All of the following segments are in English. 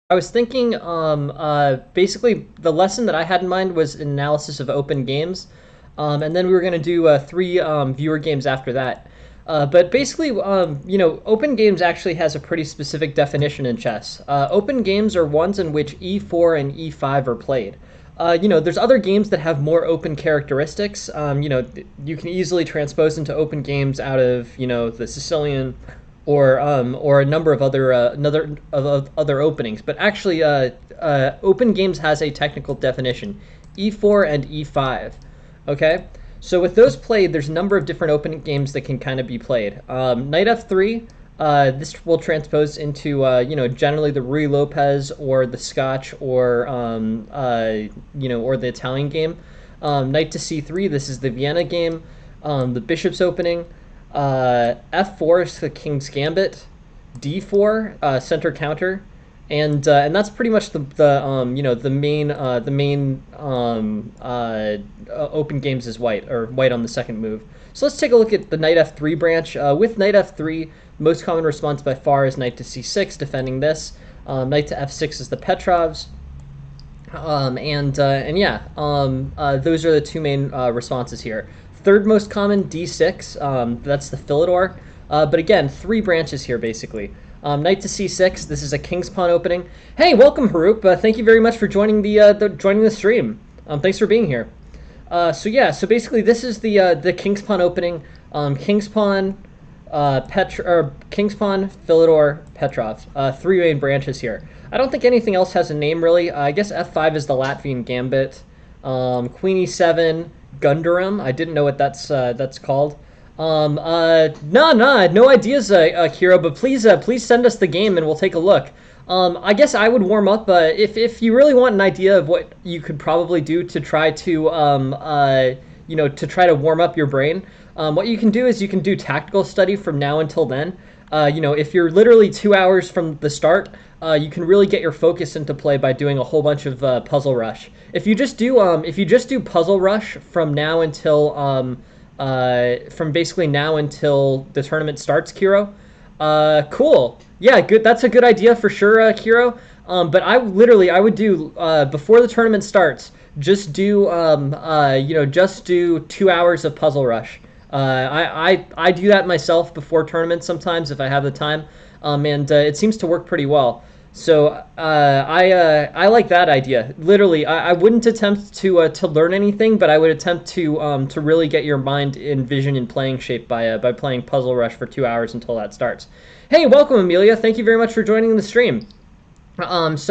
I was thinking, basically, the lesson that I had in mind was an analysis of open games, and then we were going to do three viewer games after that. But basically, open games actually has a pretty specific definition in chess. Open games are ones in which e4 and e5 are played. There's other games that have more open characteristics. You can easily transpose into open games out of, the Sicilian or a number of other openings. But actually, open games has a technical definition: e4 and e5. Okay, so with those played, there's a number of different open games that can kind of be played. Knight f3. This will transpose into generally the Ruy Lopez or the Scotch or the Italian game. Knight to c3. This is the Vienna game. The bishop's opening. F4 is the King's Gambit. D4 center counter, and that's pretty much the main open games is white, or white on the second move. So let's take a look at the Knight F3 branch. With Knight F3, most common response by far is Knight to C6, defending this. Knight to F6 is the Petrovs. Those are the two main responses here. Third most common, D6. That's the Philidor. But again, three branches here basically. Knight to C6. This is a King's Pawn opening. Hey, welcome, Haroop. Thank you very much for joining the stream. Thanks for being here. So basically, this is the King's Pawn opening. King's Pawn, King's Pawn, Philidor, Petrov. Three main branches here. I don't think anything else has a name really. I guess F5 is the Latvian Gambit. Queen E7, Gundarum. I didn't know what that's called. No ideas, Kiro. But please send us the game and we'll take a look. I guess I would warm up if you really want an idea of what you could probably do to try to warm up your brain. What you can do is you can do tactical study from now until then. If you're literally 2 hours from the start, you can really get your focus into play by doing a whole bunch of puzzle rush. If you just do puzzle rush from now until from basically now until the tournament starts, Kiro. Cool. Yeah, good. That's a good idea for sure, Kiro. But I would do before the tournament starts. Just do 2 hours of puzzle rush. I do that myself before tournaments sometimes if I have the time, and it seems to work pretty well. So I like that idea. Literally, I wouldn't attempt to learn anything, but I would attempt to really get your mind in vision and playing shape by playing Puzzle Rush for 2 hours until that starts. Hey, welcome, Amelia. Thank you very much for joining the stream. If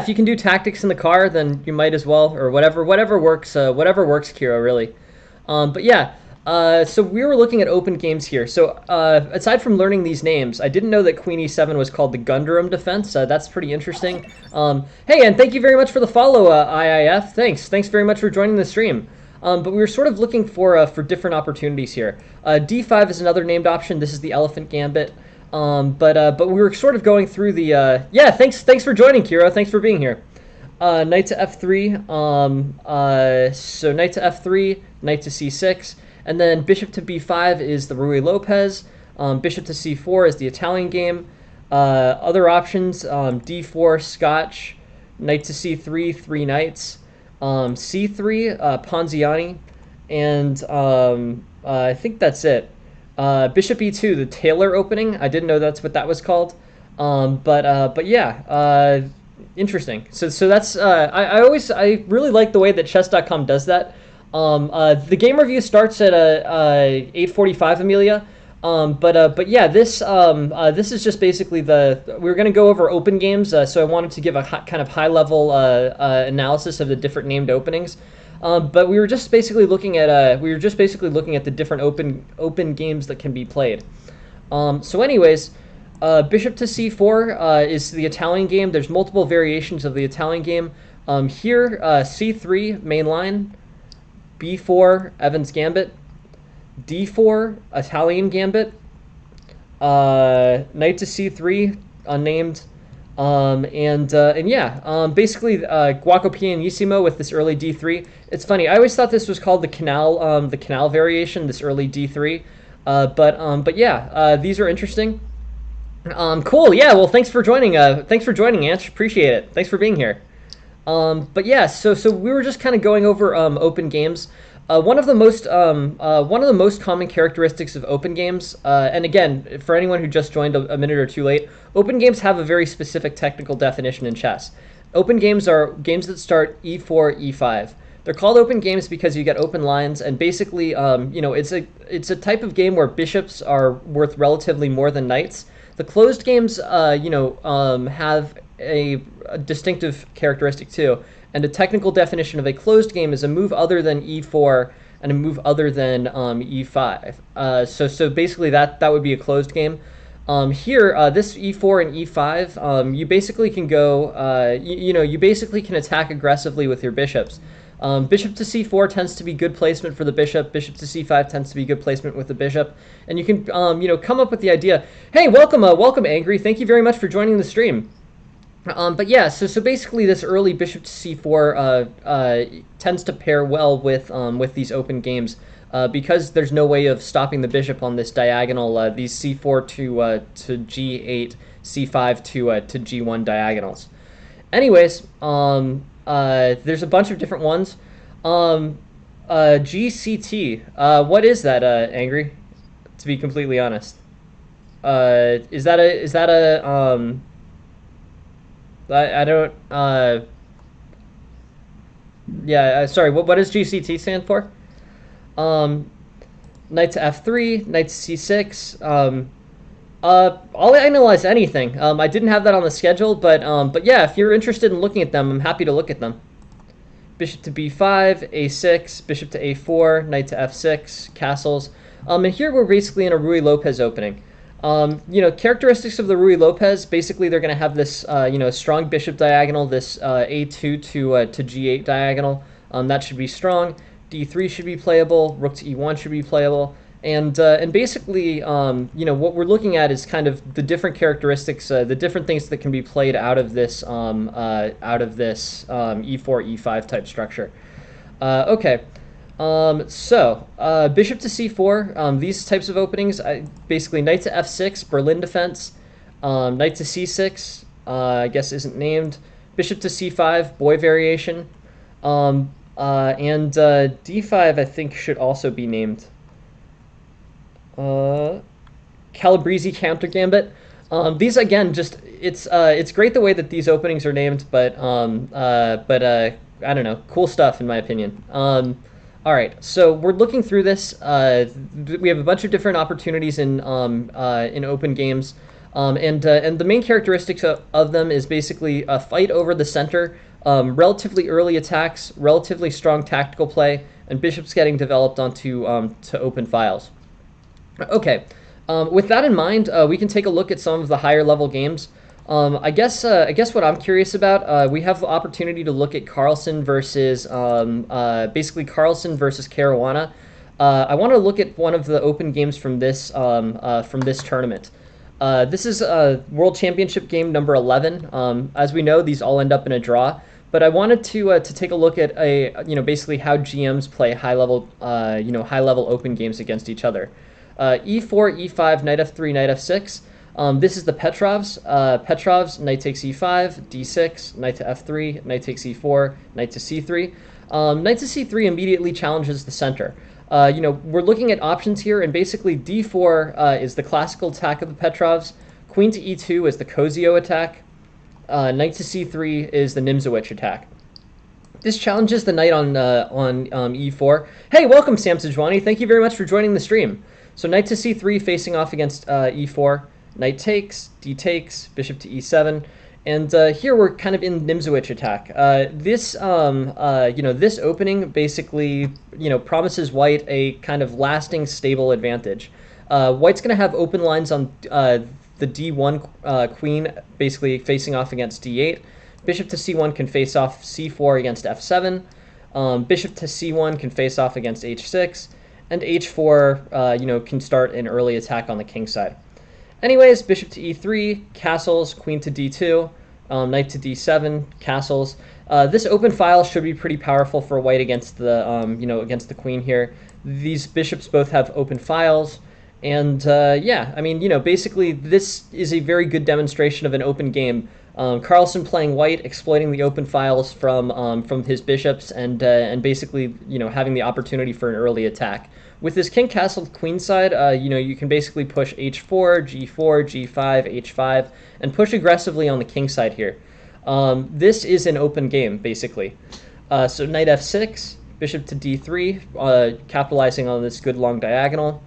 you can do tactics in the car, then you might as well, or whatever works, Kiro, really. So we were looking at open games here. So aside from learning these names, I didn't know that Queen E7 was called the Gundarum defense. That's pretty interesting. Hey, and thank you very much for the follow, IIF. Thanks very much for joining the stream. But we were sort of looking for different opportunities here. D5 is another named option. This is the Elephant Gambit. But we were sort of going through the thanks for joining, Kira. Thanks for being here. Knight to F3. So Knight to F3, Knight to C6. And then bishop to b5 is the Ruy Lopez. Bishop to c4 is the Italian game. Other options, d4, Scotch. Knight to c3, three knights. c3, Ponziani. And I think that's it. Bishop e2, the Taylor opening. I didn't know that's what that was called. Interesting. So that's I really like the way that chess.com does that. The game review starts at 8:45, Amelia. This is just basically we're going to go over open games. So I wanted to give a kind of high level analysis of the different named openings. But we were just basically looking at the different open games that can be played. Bishop to c4 is the Italian game. There's multiple variations of the Italian game. Here, c3 main line. B4, Evans Gambit. D4, Italian Gambit. Knight to C3, unnamed. Basically, Guaco Pianissimo with this early D3. It's funny. I always thought this was called the canal variation, this early D3. These are interesting. Cool. Yeah. Well, thanks for joining. Thanks for joining, Anch. Appreciate it. Thanks for being here. But yeah, so we were just kind of going over open games. One of the most common characteristics of open games, and again, for anyone who just joined a minute or two late, open games have a very specific technical definition in chess. Open games are games that start e4, e5. They're called open games because you get open lines, and basically, it's a type of game where bishops are worth relatively more than knights. The closed games, have a distinctive characteristic too. And a technical definition of a closed game is a move other than e4 and a move other than e5. So basically that would be a closed game. Here, this e4 and e5, you basically can go, you basically can attack aggressively with your bishops. Bishop to c4 tends to be good placement for the bishop. Bishop to c5 tends to be good placement with the bishop. And you can, come up with the idea. Hey, welcome, Angry. Thank you very much for joining the stream. But yeah, so basically, this early bishop to c4 tends to pair well with these open games because there's no way of stopping the bishop on this diagonal. These c4 to g8, c5 to g1 diagonals. Anyways, there's a bunch of different ones. GCT. What is that, Angry? To be completely honest, is that a I don't. Yeah. Sorry. What does GCT stand for? Knight to f3, knight to c6. I'll analyze anything. I didn't have that on the schedule, but yeah, if you're interested in looking at them, I'm happy to look at them. Bishop to b5, a6, bishop to a4, knight to f6, castles. And here we're basically in a Ruy Lopez opening. Characteristics of the Ruy Lopez, basically they're going to have this, strong bishop diagonal, this a2 to g8 diagonal. That should be strong. d3 should be playable. Rook to e1 should be playable. And basically, what we're looking at is kind of the different characteristics, the different things that can be played out of this e4, e5 type structure. Okay. Bishop to c4, these types of openings, basically knight to f6, Berlin defense, knight to c6, I guess isn't named, bishop to c5, boy variation, and d5 I think should also be named. Calabrese counter gambit. These again, it's great the way that these openings are named, but I don't know, cool stuff in my opinion. All right, so we're looking through this. We have a bunch of different opportunities in open games, and the main characteristics of them is basically a fight over the center, relatively early attacks, relatively strong tactical play, and bishops getting developed onto to open files. Okay, with that in mind, we can take a look at some of the higher level games. I guess what I'm curious about, we have the opportunity to look at Carlsen versus Carlsen versus Caruana. I want to look at one of the open games from this tournament. This is World Championship game number 11. As we know, these all end up in a draw. But I wanted to take a look at basically how GMs play high level open games against each other. E4, E5, knight F3, knight F6. This is the Petrovs. Petrovs, knight takes e5, d6, knight to f3, knight takes e4, knight to c3. Knight to c3 immediately challenges the center. We're looking at options here, and basically d4 is the classical attack of the Petrovs. Queen to e2 is the Kozio attack. Knight to c3 is the Nimzowitsch attack. This challenges the knight on e4. Hey, welcome, Sam Sajwani. Thank you very much for joining the stream. So knight to c3 facing off against e4. Knight takes, d takes, bishop to e7, and here we're kind of in Nimzowitsch attack. This opening basically, promises white a kind of lasting, stable advantage. White's going to have open lines on the d1 queen, basically facing off against d8. Bishop to c1 can face off c4 against f7. Bishop to c1 can face off against h6, and h4, can start an early attack on the king side. Anyways, bishop to e3, castles, queen to d2, knight to d7, castles. This open file should be pretty powerful for white against the, against the queen here. These bishops both have open files, And yeah, I mean, basically this is a very good demonstration of an open game. Carlsen playing white, exploiting the open files from his bishops, and basically having the opportunity for an early attack. With this king castle queen side, you can basically push h4, g4, g5, h5, and push aggressively on the king side here. This is an open game basically. So knight f6, bishop to d3, capitalizing on this good long diagonal.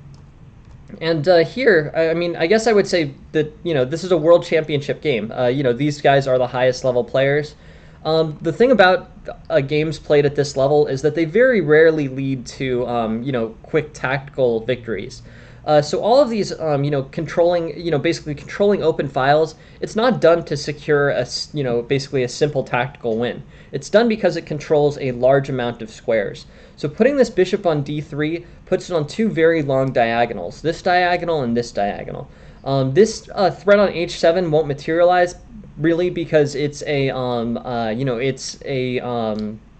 And here, I mean, I guess I would say that, this is a world championship game. These guys are the highest level players. The thing about games played at this level is that they very rarely lead to, quick tactical victories. So all of these, basically controlling open files, it's not done to secure basically a simple tactical win. It's done because it controls a large amount of squares. So putting this bishop on d3 puts it on two very long diagonals, this diagonal and this diagonal. This threat on h7 won't materialize really because it's a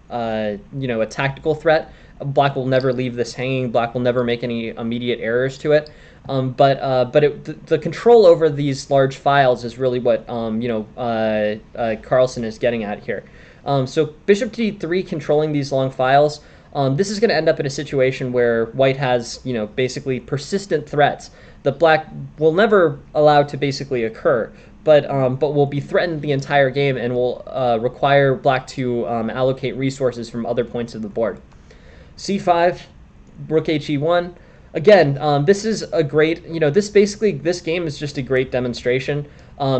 a tactical threat. Black will never leave this hanging. Black will never make any immediate errors to it. But the control over these large files is really what Carlsen is getting at here. So bishop to d3 controlling these long files. This is going to end up in a situation where white has basically persistent threats that black will never allow to basically occur, but will be threatened the entire game and will require black to allocate resources from other points of the board. c5, rook he1. Again, this is a great, this game is just a great demonstration.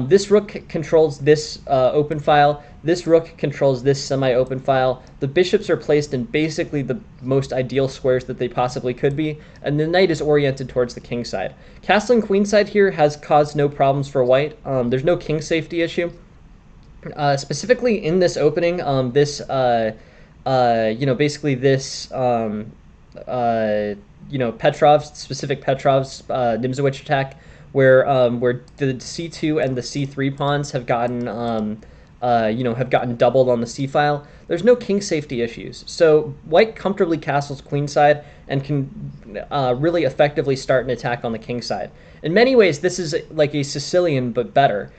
This rook controls this open file. This rook controls this semi-open file. The bishops are placed in basically the most ideal squares that they possibly could be, and the knight is oriented towards the king side. Castling queen side here has caused no problems for white. There's no king safety issue. Specifically in this opening, basically this, specific Petrov's Nimzowitsch attack, where the c2 and the c3 pawns have gotten doubled on the c file. There's no king safety issues, so white comfortably castles queenside and can really effectively start an attack on the king side. In many ways, this is like a Sicilian but better.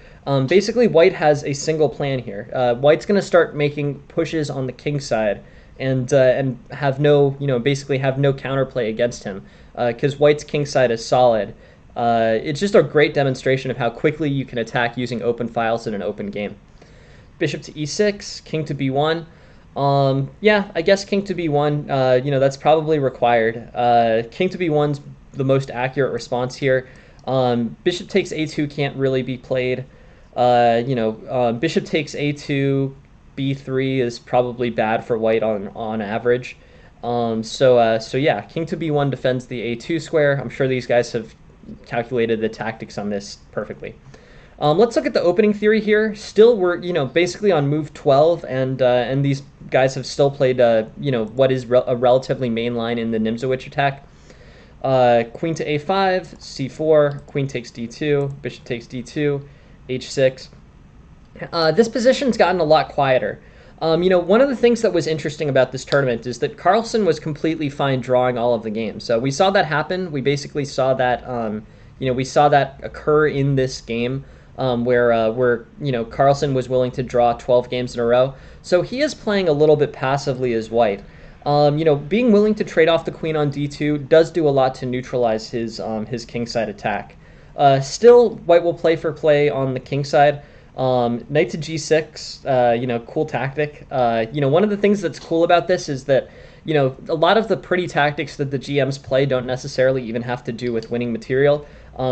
Basically, white has a single plan here. White's going to start making pushes on the king side and have no basically have no counterplay against him because white's king side is solid. It's just a great demonstration of how quickly you can attack using open files in an open game. Bishop to e6, king to b1. Yeah, I guess king to b1, that's probably required. King to b1's the most accurate response here. Bishop takes a2 can't really be played. Bishop takes a2, b3 is probably bad for white on average. So yeah, king to b1 defends the a2 square. I'm sure these guys have calculated the tactics on this perfectly. Let's look at the opening theory here. Still, we're basically on move 12, and these guys have still played what is a relatively main line in the Nimzowitsch attack. Queen to a5, c4, queen takes d2, bishop takes d2, h6. This position's gotten a lot quieter. One of the things that was interesting about this tournament is that Carlsen was completely fine drawing all of the games. So we saw that happen. We basically saw that we saw that occur in this game. Where Carlsen was willing to draw 12 games in a row. So he is playing a little bit passively as white. Being willing to trade off the queen on d2 does do a lot to neutralize his kingside attack. Still, white will play for play on the king side. Knight to g6, cool tactic. One of the things that's cool about this is that a lot of the pretty tactics that the GMs play don't necessarily even have to do with winning material.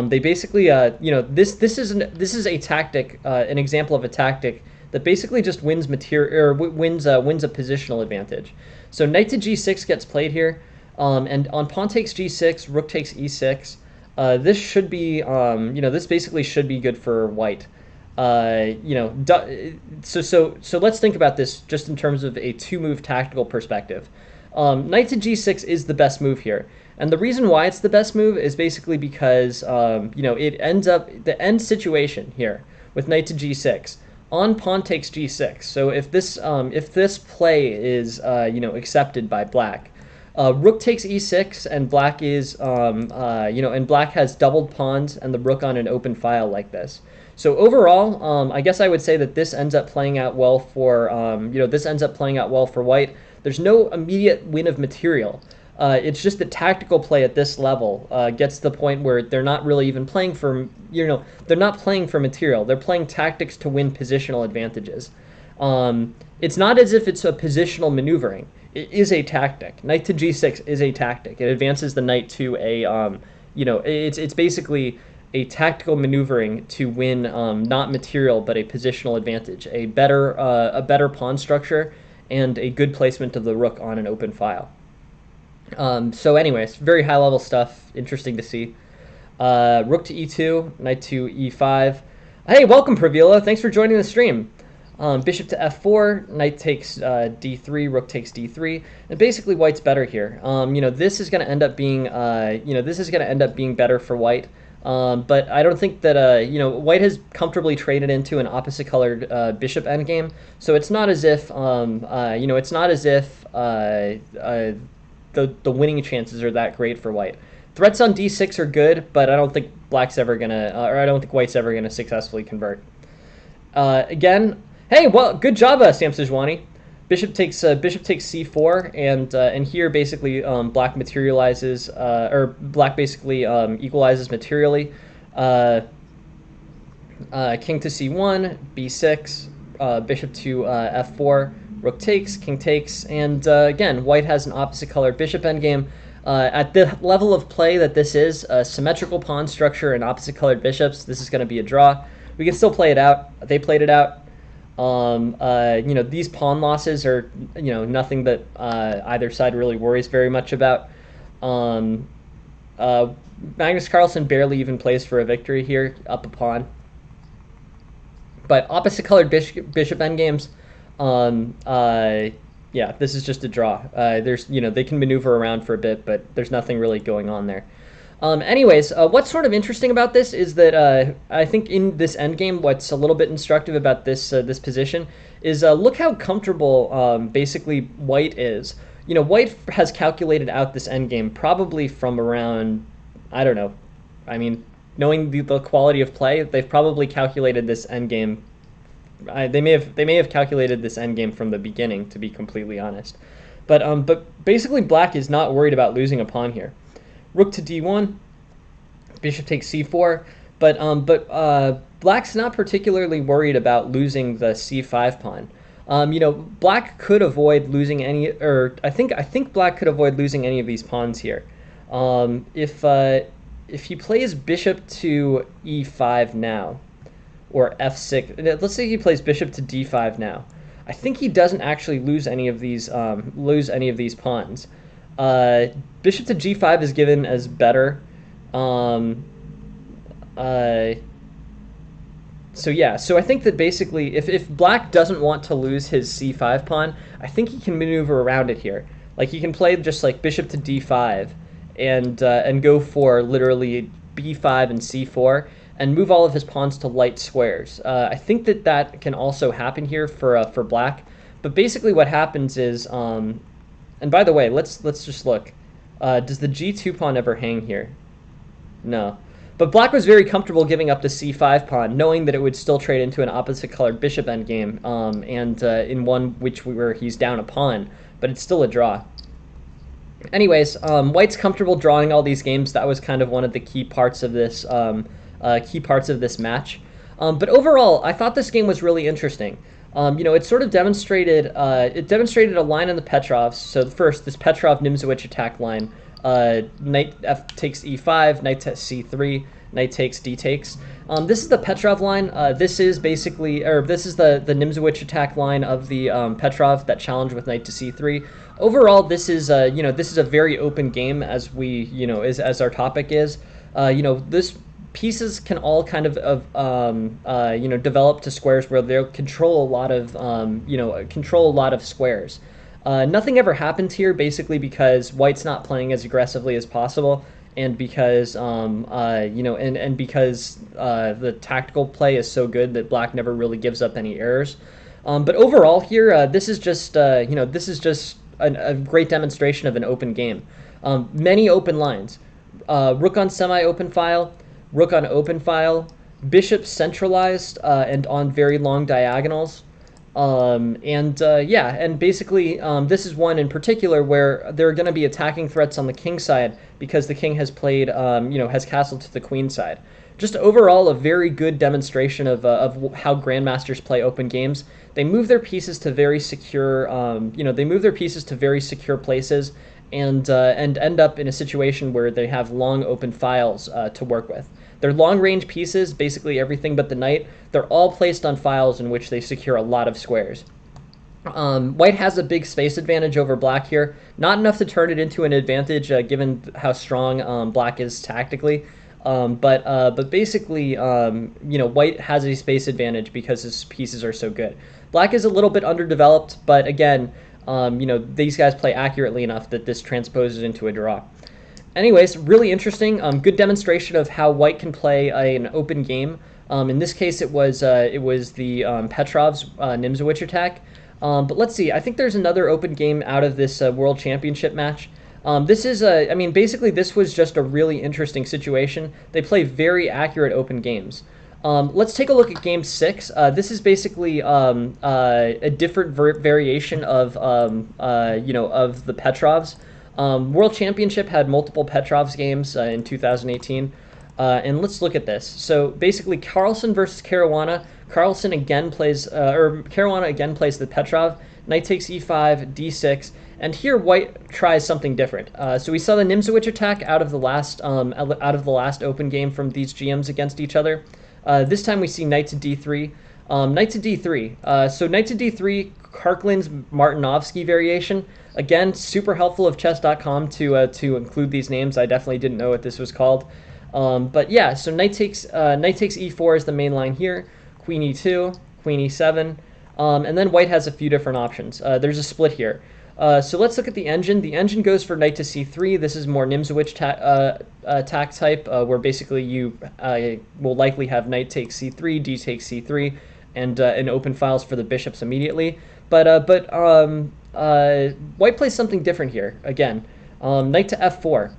They basically, this is a tactic, an example of a tactic that basically just wins material or wins a positional advantage. So knight to g6 gets played here, and on pawn takes g6, rook takes e6. This should be, this basically should be good for white. So let's think about this just in terms of a two-move tactical perspective. Knight to g6 is the best move here. And the reason why it's the best move is basically because, it ends up, the end situation here with knight to g6, on pawn takes g6. So if this play is, accepted by black, Rook takes e6, and black is, and black has doubled pawns and the rook on an open file like this. So overall, I guess I would say that this ends up playing out well for, this ends up playing out well for white. There's no immediate win of material. It's just the tactical play at this level gets to the point where they're not really even playing for, they're not playing for material. They're playing tactics to win positional advantages. It's not as if it's a positional maneuvering. It is a tactic. Knight to g6 is a tactic. It advances the knight to a, it's basically a tactical maneuvering to win not material but a positional advantage, a better pawn structure, and a good placement of the rook on an open file. So anyways, very high level stuff, interesting to see. Rook to e2, knight to e5. Hey, welcome Pravilo, thanks for joining the stream. Bishop to f4, knight takes d3, rook takes d3, and basically white's better here. This is going to end up being, better for white. But I don't think that, white has comfortably traded into an opposite colored bishop endgame. So it's not as if, the winning chances are that great for white. Threats on d6 are good, but I don't think black's ever gonna, or I don't think white's ever gonna successfully convert. Again, hey, well, good job, Sam Sejwani. Bishop takes c4, and here basically black materializes, or black basically equalizes materially. King to c1, b6, bishop to f4, rook takes, king takes, and again, white has an opposite colored bishop endgame. At the level of play that this is, a symmetrical pawn structure and opposite colored bishops, this is going to be a draw. We can still play it out. They played it out. These pawn losses are, nothing that either side really worries very much about. Magnus Carlsen barely even plays for a victory here, up a pawn. But opposite colored bishop endgames, yeah, this is just a draw. They can maneuver around for a bit, but there's nothing really going on there. Anyways, what's sort of interesting about this is that I think in this endgame, what's a little bit instructive about this position is look how comfortable basically white is. White has calculated out this endgame probably from around, I don't know, I mean, knowing the quality of play, they've probably calculated this endgame. They may have calculated this endgame from the beginning, to be completely honest. But basically, black is not worried about losing a pawn here. Rook to d1, bishop takes c4, but black's not particularly worried about losing the c5 pawn. Black could avoid losing any, or I think black could avoid losing any of these pawns here. If he plays bishop to e5 now, or f6, let's say he plays bishop to d5 now, I think he doesn't actually lose any of these pawns. Bishop to g5 is given as better. So I think that basically if black doesn't want to lose his c5 pawn, I think he can maneuver around it here. Like he can play just like bishop to d5 and go for literally b5 and c4 and move all of his pawns to light squares. I think that can also happen here for black. But basically what happens is, and by the way, let's just look. Does the g2 pawn ever hang here? No. But black was very comfortable giving up the c5 pawn, knowing that it would still trade into an opposite colored bishop endgame, and in one where he's down a pawn, but it's still a draw. Anyways, white's comfortable drawing all these games. That was kind of one of the key parts of this match. But overall, I thought this game was really interesting. It sort of demonstrated a line in the Petrovs. So first, this Petrov-Nimzowitsch attack line, knight f takes e5, knight to c3, knight takes, d takes. This is the Petrov line. This is the Nimzowitsch attack line of the Petrov that challenge with knight to c3. Overall, this is a very open game, as as our topic is. This pieces can all kind of develop to squares where they'll control a lot of squares. Nothing ever happens here, basically because white's not playing as aggressively as possible, and because because the tactical play is so good that black never really gives up any errors. But overall here, this is just a great demonstration of an open game. Many open lines. Rook on semi-open file, rook on open file, bishop centralized and on very long diagonals. Yeah, and basically this is one in particular where there are going to be attacking threats on the king side because the king has played, has castled to the queen side. Just overall, a very good demonstration of how grandmasters play open games. They move their pieces to very secure, they move their pieces to very secure places, and end up in a situation where they have long open files to work with. They're long-range pieces, basically everything but the knight. They're all placed on files in which they secure a lot of squares. White has a big space advantage over black here. Not enough to turn it into an advantage, given how strong black is tactically. But basically, White has a space advantage because his pieces are so good. Black is a little bit underdeveloped, but again, these guys play accurately enough that this transposes into a draw. Anyways, really interesting. Good demonstration of how White can play an open game. In this case, it was the Petrov's Nimzowitsch attack. But let's see. I think there's another open game out of this World Championship match. This is basically this was just a really interesting situation. They play very accurate open games. Let's take a look at Game 6. This is basically a different variation of the Petrovs. World Championship had multiple Petrovs games in 2018. And let's look at this. So basically, Carlsen versus Caruana. Carlsen again plays, Caruana again plays the Petrov. Knight takes e5, d6, and here White tries something different. So we saw the Nimzowitsch attack out of the last open game from these GMs against each other. This time we see knight to d3. Knight to d3. So knight to d3, Karklin's Martinovsky variation. Again, super helpful of chess.com to include these names. I definitely didn't know what this was called. But yeah, so knight takes e4 is the main line here. Queen e2, queen e7, and then White has a few different options. There's a split here. So let's look at the engine. The engine goes for knight to c3. This is more Nimzowitsch attack type, where basically you will likely have knight takes c3, d takes c3, and open files for the bishops immediately. But White plays something different here. Again, knight to f4.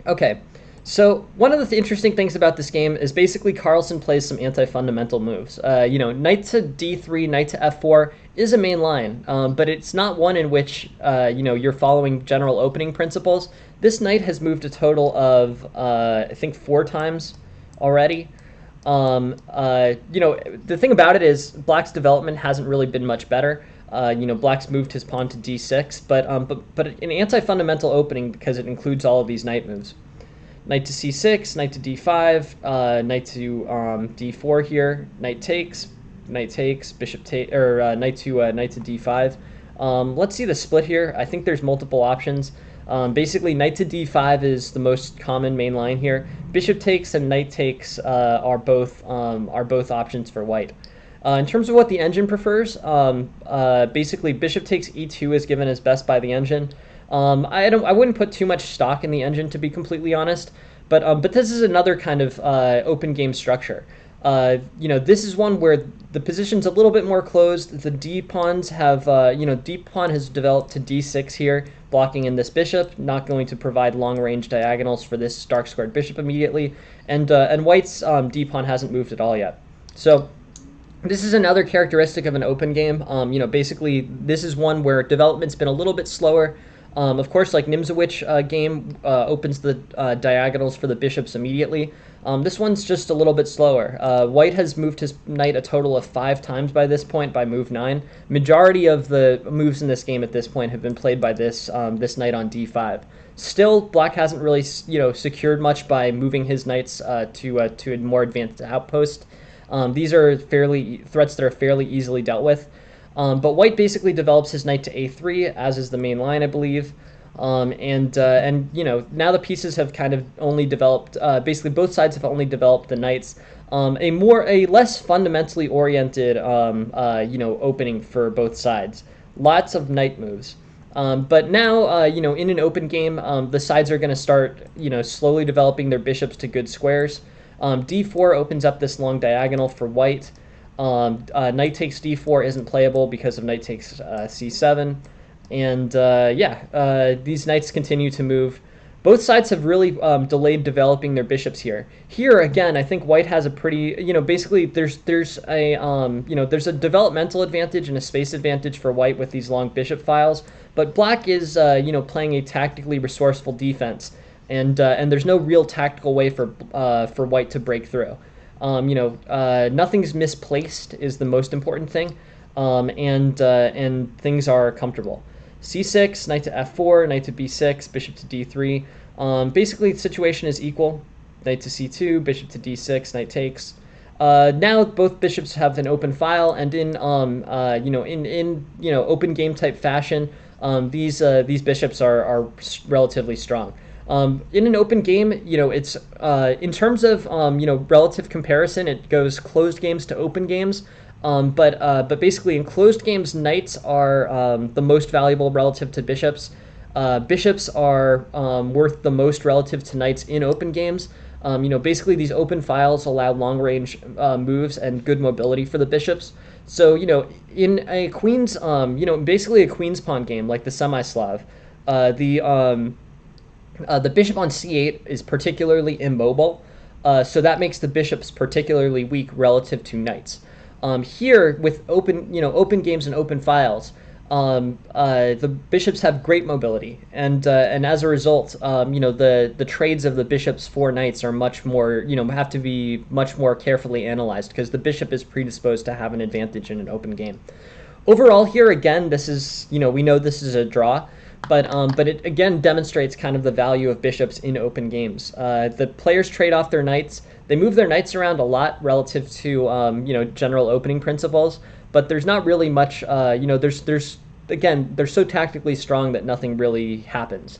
Okay. So one of the interesting things about this game is basically Carlsen plays some anti-fundamental moves. Knight to d3, knight to f4 is a main line, but it's not one in which you're following general opening principles. This knight has moved a total of I think 4 times already. The thing about it is Black's development hasn't really been much better. Black's moved his pawn to d6, but an anti-fundamental opening because it includes all of these knight moves. Knight to c6, knight to d5, knight to d4 here, knight takes, bishop take, or knight to d5. Let's see the split here. I think there's multiple options. Basically, knight to d5 is the most common main line here. Bishop takes and knight takes are both options for White. In terms of what the engine prefers, basically bishop takes e2 is given as best by the engine. I wouldn't put too much stock in the engine, to be completely honest, but this is another kind of open game structure. This is one where the position's a little bit more closed. The d pawns have, d pawn has developed to d6 here, blocking in this bishop, not going to provide long range diagonals for this dark squared bishop immediately, and White's d pawn hasn't moved at all yet. So this is another characteristic of an open game. Basically this is one where development's been a little bit slower. Of course, like Nimzowitsch game opens the diagonals for the bishops immediately. This one's just a little bit slower. White has moved his knight a total of 5 times by this point, by move 9. Majority of the moves in this game at this point have been played by this knight on d5. Still, Black hasn't really secured much by moving his knights to a more advanced outpost. These are threats that are fairly easily dealt with. But White basically develops his knight to a3, as is the main line, I believe. Now the pieces have kind of only developed, basically both sides have only developed the knights. A less fundamentally oriented, opening for both sides. Lots of knight moves. But now, in an open game, the sides are going to start, slowly developing their bishops to good squares. d4 opens up this long diagonal for White. Knight takes d4 isn't playable because of knight takes c7. And yeah, these knights continue to move. Both sides have really delayed developing their bishops here. Here again, I think White has a pretty, basically there's a there's a developmental advantage and a space advantage for White with these long bishop files, but Black is playing a tactically resourceful defense, and there's no real tactical way for White to break through. Nothing's misplaced is the most important thing, and things are comfortable. C6, knight to f4, knight to b6, bishop to d3. Basically, the situation is equal. Knight to c2, bishop to d6, knight takes. Now both bishops have an open file, and in open game type fashion, these bishops are relatively strong. In an open game, it's in terms of relative comparison, it goes closed games to open games. But basically, in closed games, knights are the most valuable relative to bishops. Bishops are worth the most relative to knights in open games. Basically, these open files allow long-range moves and good mobility for the bishops. So, in a queen's, basically a queen's pawn game like the semi-Slav, the bishop on c8 is particularly immobile. So that makes the bishops particularly weak relative to knights. Here, with open games and open files, the bishops have great mobility, and as a result, the trades of the bishops for knights are much more, have to be much more carefully analyzed because the bishop is predisposed to have an advantage in an open game. Overall, here again, this is, we know this is a draw, but it again demonstrates kind of the value of bishops in open games. The players trade off their knights. They move their knights around a lot relative to general opening principles, but there's not really much. There's again, they're so tactically strong that nothing really happens.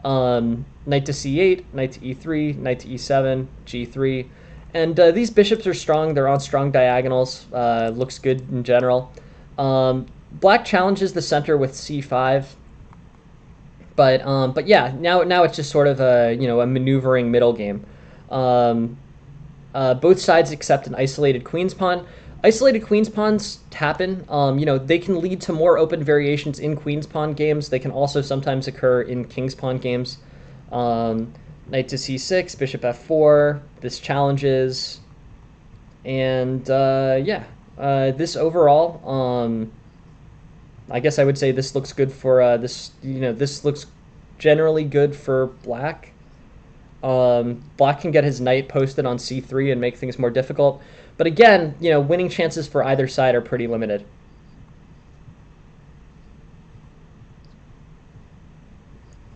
Knight to c8, knight to e3, knight to e7, g3, and these bishops are strong. They're on strong diagonals. Looks good in general. Black challenges the center with c5. But yeah, now it's just sort of a maneuvering middle game. Both sides accept an isolated queen's pawn. Isolated queen's pawns happen. They can lead to more open variations in queen's pawn games. They can also sometimes occur in king's pawn games. Knight to c6, bishop f4. This challenges, and this overall. I guess I would say this looks good for this. This looks generally good for Black. Black can get his knight posted on c3 and make things more difficult. But again, winning chances for either side are pretty limited.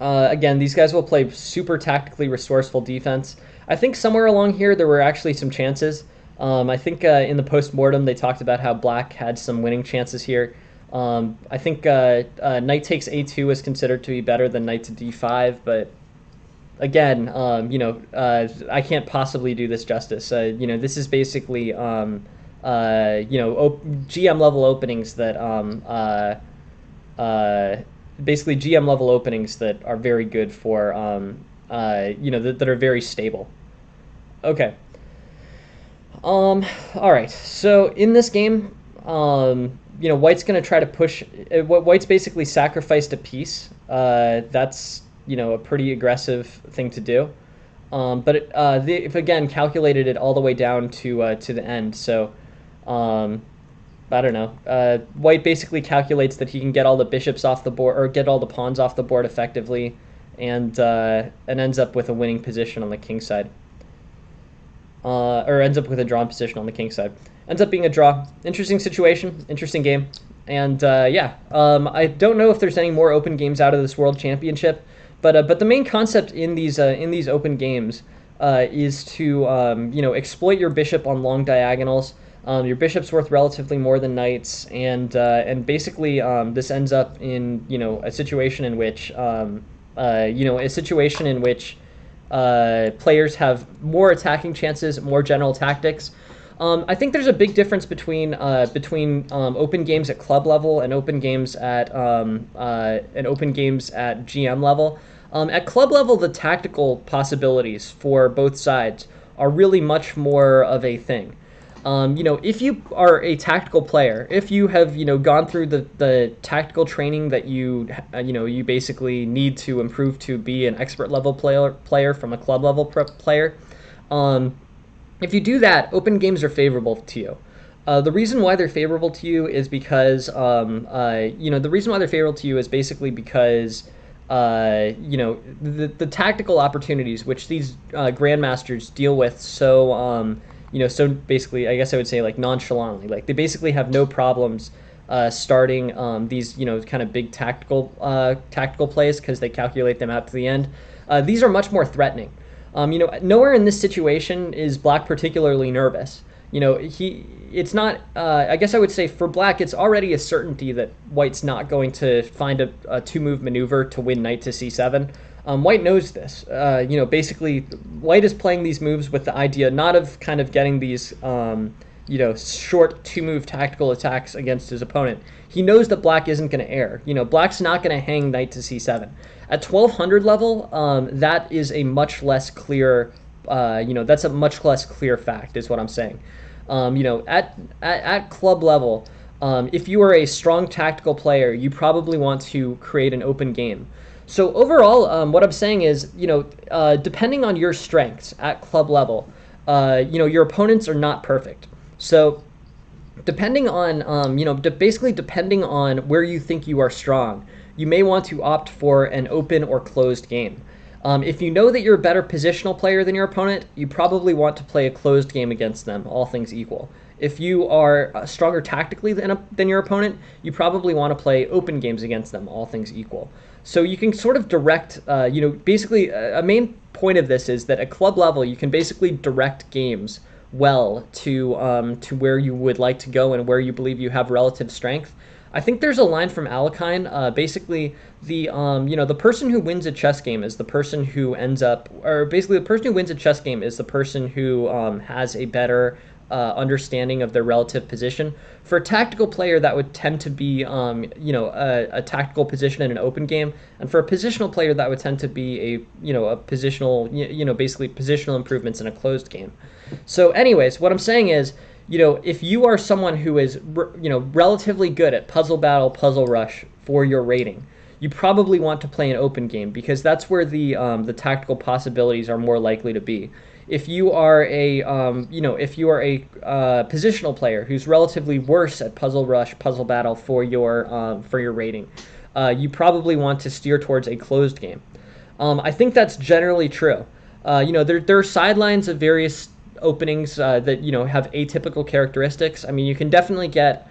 Again, these guys will play super tactically resourceful defense. I think somewhere along here there were actually some chances. I think in the post-mortem they talked about how Black had some winning chances here. I think knight takes a2 is considered to be better than knight to d5, but again, I can't possibly do this justice. This is basically GM level openings that basically GM level openings that are very good for that are very stable. Okay. All right. So in this game, White's going to try to push. White's basically sacrificed a piece. That's a pretty aggressive thing to do. But if again calculated it all the way down to the end. So I don't know. White basically calculates that he can get all the bishops off the board or get all the pawns off the board effectively, and ends up with a winning position on the king side. Or ends up with a drawn position on the king side. Ends up being a draw. Interesting situation, interesting game, and I don't know if there's any more open games out of this World Championship, but the main concept in these open games is to exploit your bishop on long diagonals. Your bishop's worth relatively more than knights, and basically this ends up in a situation in which players have more attacking chances, more general tactics. I think there's a big difference between open games at club level and open games at GM level. At club level, the tactical possibilities for both sides are really much more of a thing. If you are a tactical player, if you have, gone through the tactical training that you basically need to improve to be an expert level player from a club level player, um, if you do that, open games are favorable to you. The reason why they're favorable to you is because, the reason why they're favorable to you is basically because, the tactical opportunities which these grandmasters deal with so basically, I guess I would say like nonchalantly, like they basically have no problems starting these, kind of big tactical plays because they calculate them out to the end. These are much more threatening. Nowhere in this situation is Black particularly nervous. It's not, I guess I would say for Black, it's already a certainty that White's not going to find a two-move maneuver to win knight to c7. White knows this. Basically, White is playing these moves with the idea not of kind of getting these, short two-move tactical attacks against his opponent. He knows that Black isn't going to err. Black's not going to hang knight to c7. At 1200 level, that is a much less clear, that's a much less clear fact, is what I'm saying. At club level, if you are a strong tactical player, you probably want to create an open game. So overall, what I'm saying is, depending on your strengths at club level, your opponents are not perfect. So depending on, basically depending on where you think you are strong, you may want to opt for an open or closed game. If you know that you're a better positional player than your opponent, you probably want to play a closed game against them, all things equal. If you are stronger tactically than your opponent, you probably want to play open games against them, all things equal. So you can sort of direct, basically a main point of this is that at club level, you can basically direct games well to where you would like to go and where you believe you have relative strength. I think there's a line from Alekhine. Basically, the person who wins a chess game is the person who ends up, or basically the person who wins a chess game is the person who has a better understanding of their relative position. For a tactical player, that would tend to be, a tactical position in an open game, and for a positional player, that would tend to be a positional, basically positional improvements in a closed game. So, anyways, what I'm saying is, if you are someone who is, relatively good at Puzzle Battle, Puzzle Rush for your rating, you probably want to play an open game because that's where the tactical possibilities are more likely to be. If you are a, positional player who's relatively worse at Puzzle Rush, Puzzle Battle for your rating, you probably want to steer towards a closed game. I think that's generally true. There are sidelines of various openings that have atypical characteristics. I mean, you can definitely get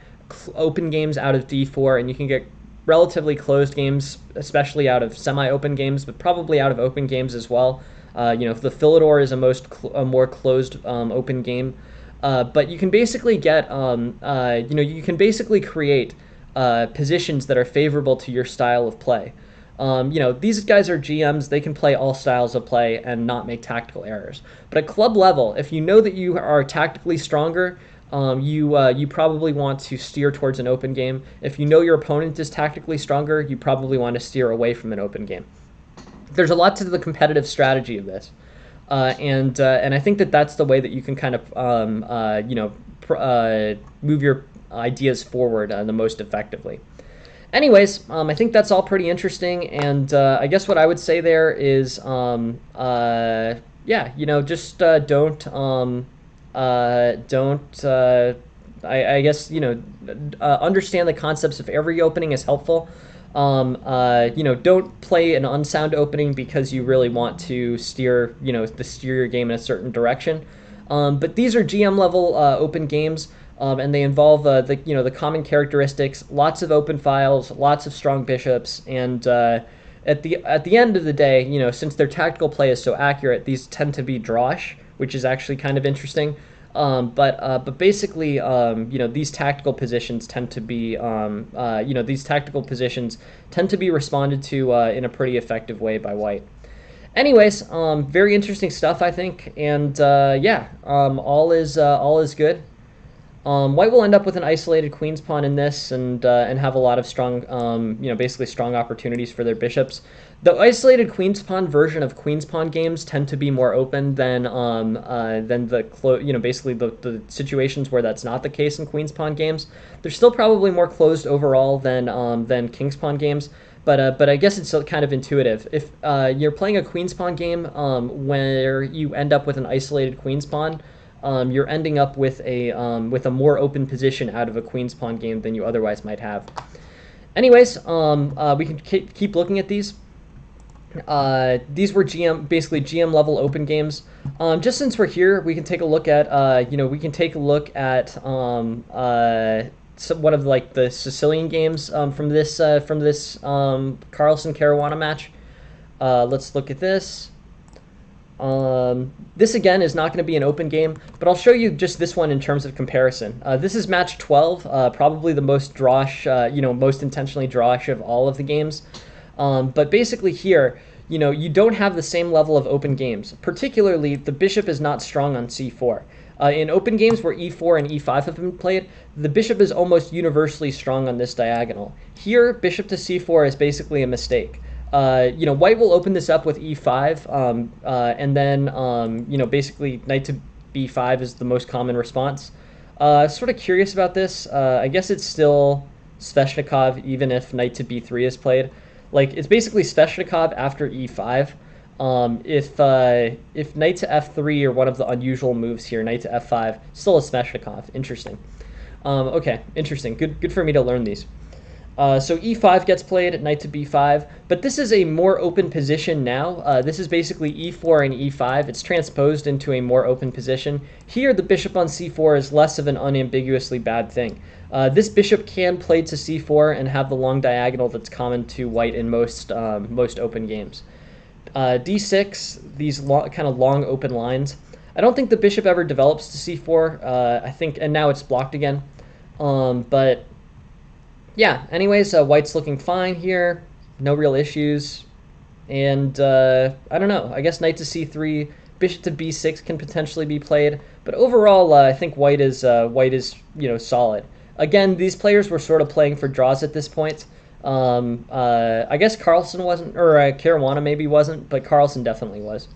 open games out of d4, and you can get relatively closed games, especially out of semi-open games, but probably out of open games as well. The Philidor is a more closed open game, but you can basically get you can basically create positions that are favorable to your style of play. These guys are GMs. They can play all styles of play and not make tactical errors. But at club level, if you know that you are tactically stronger, you probably want to steer towards an open game. If you know your opponent is tactically stronger, you probably want to steer away from an open game. There's a lot to the competitive strategy of this, and I think that that's the way that you can kind of move your ideas forward the most effectively. Anyways, I think that's all pretty interesting, and I guess what I would say there is, don't I guess understand the concepts of every opening is helpful. Don't play an unsound opening because you really want to steer your game in a certain direction. But these are GM level open games. And they involve the common characteristics, lots of open files, lots of strong bishops, and at the end of the day, since their tactical play is so accurate, these tend to be drawish, which is actually kind of interesting. But basically, these tactical positions tend to be responded to in a pretty effective way by White. Anyways, very interesting stuff, I think, and all is good. White will end up with an isolated queen's pawn in this, and have a lot of strong, basically strong opportunities for their bishops. The isolated queen's pawn version of queen's pawn games tend to be more open than basically the situations where that's not the case in queen's pawn games. They're still probably more closed overall than king's pawn games, but I guess it's still kind of intuitive. If you're playing a queen's pawn game where you end up with an isolated queen's pawn, you're ending up with a more open position out of a queen's pawn game than you otherwise might have. Anyways, we can keep looking at these. These were basically GM level open games. Just since we're here, we can take a look at one of like the Sicilian games from this Carlsen Caruana match. Let's look at this. This again is not going to be an open game, but I'll show you just this one in terms of comparison. This is match 12, probably the most drawish, most intentionally drawish of all of the games. But basically here, you don't have the same level of open games. Particularly, the bishop is not strong on c4. In open games where e4 and e5 have been played, the bishop is almost universally strong on this diagonal. Here, bishop to c4 is basically a mistake. White will open this up with e5, and then, basically knight to b5 is the most common response. Sort of curious about this. I guess it's still Sveshnikov even if knight to b3 is played. Like, it's basically Sveshnikov after e5. If knight to f3 or one of the unusual moves here, knight to f5, still a Sveshnikov. Interesting. Okay, interesting. Good for me to learn these. So e5 gets played, knight to b5, but this is a more open position now. This is basically e4 and e5. It's transposed into a more open position. Here, the bishop on c4 is less of an unambiguously bad thing. This bishop can play to c4 and have the long diagonal that's common to white in most open games. d6, these kind of long open lines. I don't think the bishop ever develops to c4. I think, and now it's blocked again. But yeah, anyways, white's looking fine here. No real issues. And I don't know. I guess knight to c3, bishop to b6 can potentially be played. But overall, I think white is solid. Again, these players were sort of playing for draws at this point. I guess Carlsen wasn't, or Caruana maybe wasn't, but Carlsen definitely was.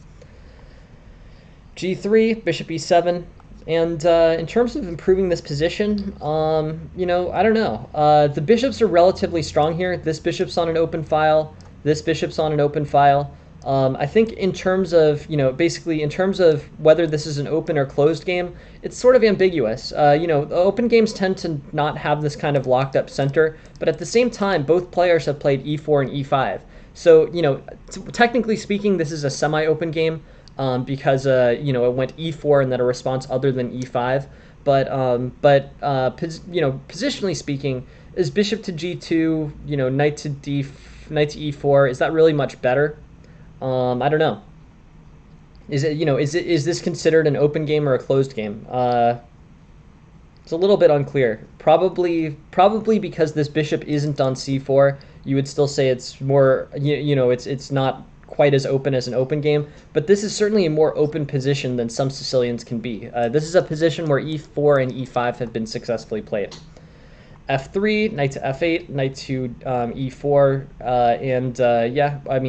g3, bishop e7. And in terms of improving this position, I don't know. The bishops are relatively strong here. This bishop's on an open file. This bishop's on an open file. I think in terms of, basically in terms of whether this is an open or closed game, it's sort of ambiguous. Open games tend to not have this kind of locked up center, but at the same time, both players have played e4 and e5. So, technically speaking, this is a semi-open game. Because it went e4 and then a response other than e5, but positionally speaking, is bishop to g2, knight to e4, is that really much better? I don't know. Is it is this considered an open game or a closed game? It's a little bit unclear. Probably because this bishop isn't on c4, you would still say it's more it's not quite as open as an open game, but this is certainly a more open position than some Sicilians can be. This is a position where e4 and e5 have been successfully played. f3, knight to f8, knight to e4,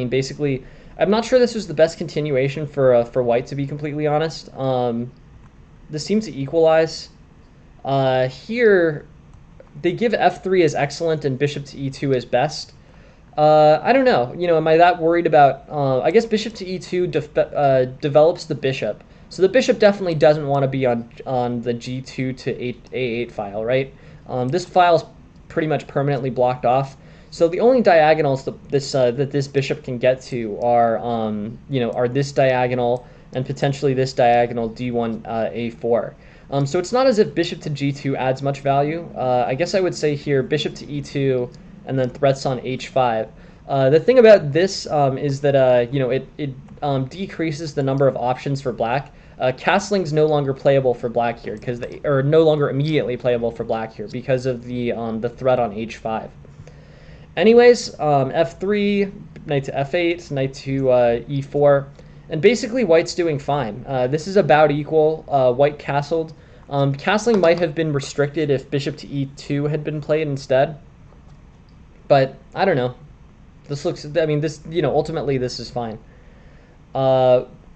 basically, I'm not sure this was the best continuation for white, to be completely honest. This seems to equalize. Here, they give f3 as excellent and bishop to e2 as best. I don't know. Am I that worried about... I guess bishop to e2 develops the bishop. So the bishop definitely doesn't want to be on the g2 to a8 file, right? This file is pretty much permanently blocked off. So the only diagonals that this bishop can get to are this diagonal and potentially this diagonal d1 a4. So it's not as if bishop to g2 adds much value. I guess I would say here bishop to e2 and then threats on h5. The thing about this is that it decreases the number of options for black. Castling's no longer playable for black here or no longer immediately playable for black here because of the threat on h5. Anyways, f3, knight to f8, knight to e4, and basically white's doing fine. This is about equal. White castled. Castling might have been restricted if bishop to e2 had been played instead. But I don't know. This looks. I mean, this. Ultimately, this is fine.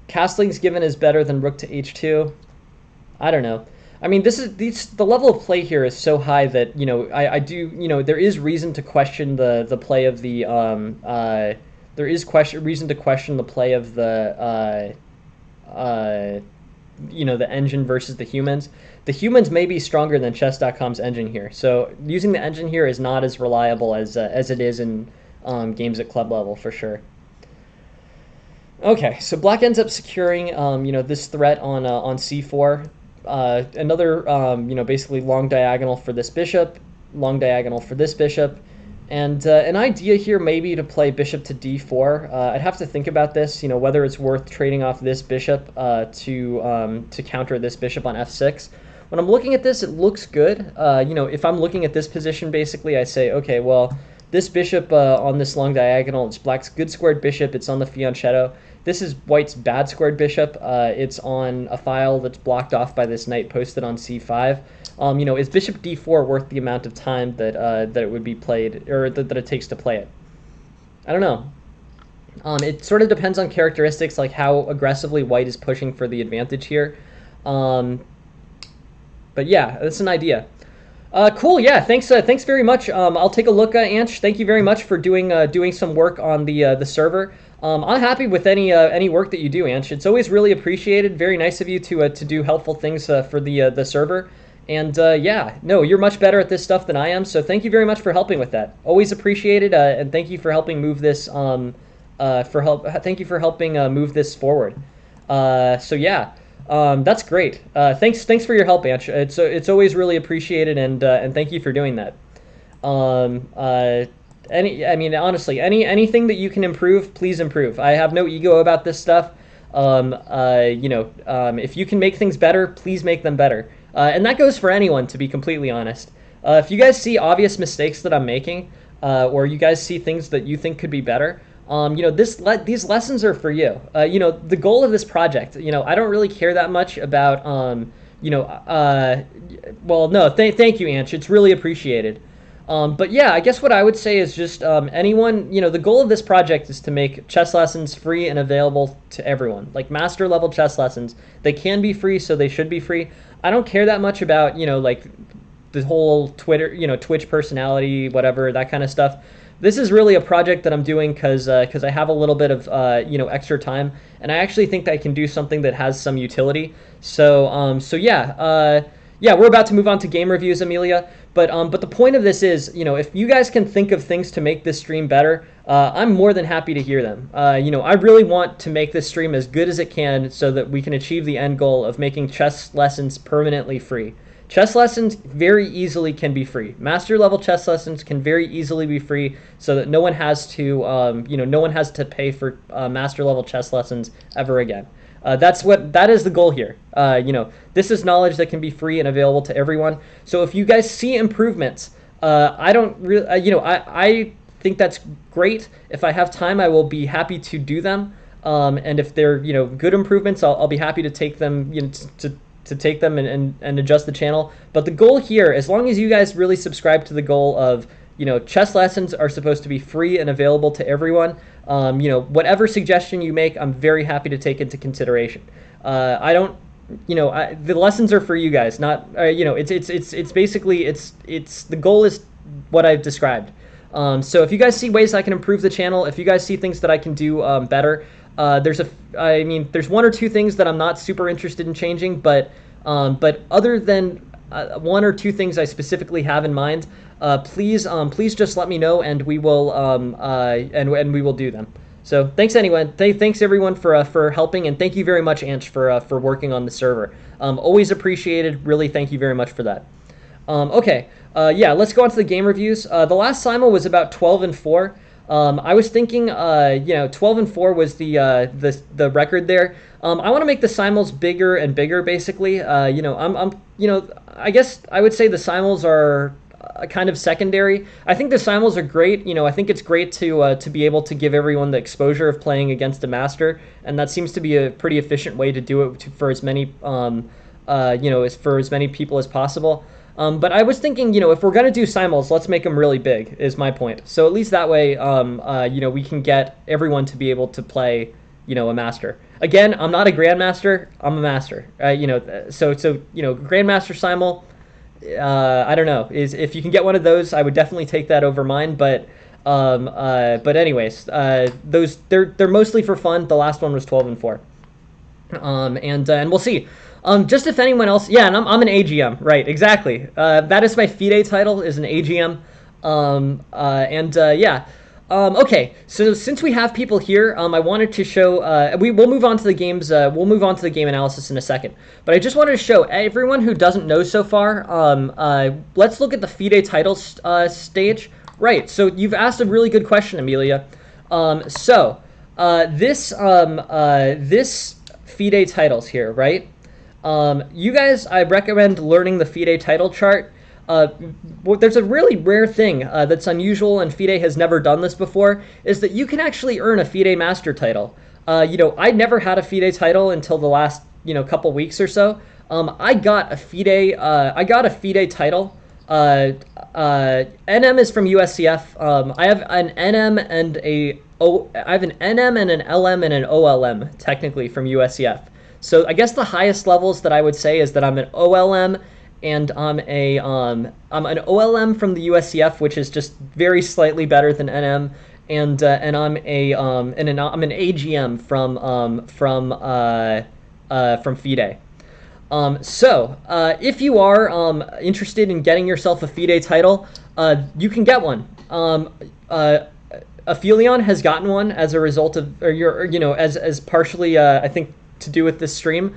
Castling's given is better than rook to h2. I don't know. I mean, the level of play here is so high that I do there is reason to question the play of the there is reason to question the play of the engine versus the humans. The humans may be stronger than chess.com's engine here, so using the engine here is not as reliable as it is in games at club level for sure. Okay, so black ends up securing this threat on c4. Another basically long diagonal for this bishop, long diagonal for this bishop, and an idea here maybe to play bishop to d4. I'd have to think about this, whether it's worth trading off this bishop to counter this bishop on f6. When I'm looking at this, it looks good. If I'm looking at this position, basically, I say, okay, well, this bishop on this long diagonal, it's black's good squared bishop. It's on the fianchetto. This is white's bad squared bishop. It's on a file that's blocked off by this knight posted on c5. Is bishop d4 worth the amount of time that it would be played, or that it takes to play it? I don't know. It sort of depends on characteristics, like how aggressively white is pushing for the advantage here. But yeah, that's an idea. Cool. Yeah. Thanks very much. I'll take a look, Anch. Thank you very much for doing some work on the server. I'm happy with any work that you do, Anch. It's always really appreciated. Very nice of you to do helpful things for the server. And yeah, no, you're much better at this stuff than I am. So thank you very much for helping with that. Always appreciated. And thank you for helping move this. Thank you for helping move this forward. So yeah. That's great. Thanks for your help, Anch. It's always really appreciated, and thank you for doing that. Honestly, anything that you can improve, please improve. I have no ego about this stuff. If you can make things better, please make them better. And that goes for anyone, to be completely honest. If you guys see obvious mistakes that I'm making, or you guys see things that you think could be better, these lessons are for you. The goal of this project, I don't really care that much about, thank you, Anch. It's really appreciated. But yeah, I guess what I would say is just anyone, the goal of this project is to make chess lessons free and available to everyone. Like master level chess lessons, they can be free, so they should be free. I don't care that much about, like the whole Twitter, Twitch personality, whatever, that kind of stuff. This is really a project that I'm doing because I have a little bit of extra time, and I actually think that I can do something that has some utility. So we're about to move on to game reviews, Amelia. But the point of this is, if you guys can think of things to make this stream better, I'm more than happy to hear them. I really want to make this stream as good as it can so that we can achieve the end goal of making chess lessons permanently free. Chess lessons very easily can be free. Master level chess lessons can very easily be free, so that no one has to pay for master level chess lessons ever again. That is the goal here. This is knowledge that can be free and available to everyone. So if you guys see improvements, I think that's great. If I have time, I will be happy to do them. And if they're good improvements, I'll be happy to take them to take them and adjust the channel. But the goal here, as long as you guys really subscribe to the goal of, chess lessons are supposed to be free and available to everyone, whatever suggestion you make, I'm very happy to take into consideration. The lessons are for you guys, not, it's basically, the goal is what I've described. So if you guys see ways I can improve the channel, if you guys see things that I can do better, there's one or two things that I'm not super interested in changing, but other than one or two things I specifically have in mind, please just let me know, and we will and we will do them. So thanks anyway. Thanks everyone for helping, and thank you very much, Anch, for working on the server. Always appreciated. Really, thank you very much for that. Okay. Let's go on to the game reviews. The last Simul was about 12-4. I was thinking, 12-4 was the record there. I want to make the simuls bigger and bigger, basically. I guess I would say the simuls are kind of secondary. I think the simuls are great. I think it's great to be able to give everyone the exposure of playing against a master, and that seems to be a pretty efficient way to do it for as many, for as many people as possible. But I was thinking, if we're gonna do simuls, let's make them really big. Is my point. So at least that way, we can get everyone to be able to play, a master. Again, I'm not a grandmaster. I'm a master. So grandmaster simul. I don't know. Is if you can get one of those, I would definitely take that over mine. But anyways, those they're mostly for fun. The last one was 12-4. And we'll see. Just if anyone else, yeah, and I'm an AGM, right? Exactly. That is my FIDE title, is an AGM. Yeah. Okay, so since we have people here, I wanted to show. We'll move on to the games. We'll move on to the game analysis in a second. But I just wanted to show everyone who doesn't know so far. Let's look at the FIDE title stage. Right. So you've asked a really good question, Amelia. This FIDE titles here, right? You guys, I recommend learning the FIDE title chart. There's a really rare thing that's unusual, and FIDE has never done this before, is that you can actually earn a FIDE master title. I never had a FIDE title until the last, couple weeks or so. I got a FIDE title. NM is from USCF. I have an NM and I have an NM and an LM and an OLM technically from USCF. So I guess the highest levels that I would say is that I'm an OLM and I'm an OLM from the USCF, which is just very slightly better than NM, and I'm an AGM from FIDE. If you are interested in getting yourself a FIDE title, you can get one. Aphelion has gotten one as a result of, as partially, I think, to do with this stream.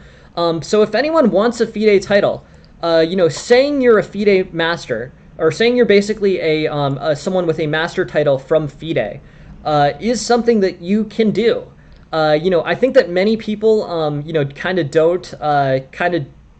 So if anyone wants a FIDE title, saying you're a FIDE master, or saying you're basically someone with a master title from FIDE, is something that you can do. I think that many people, kind of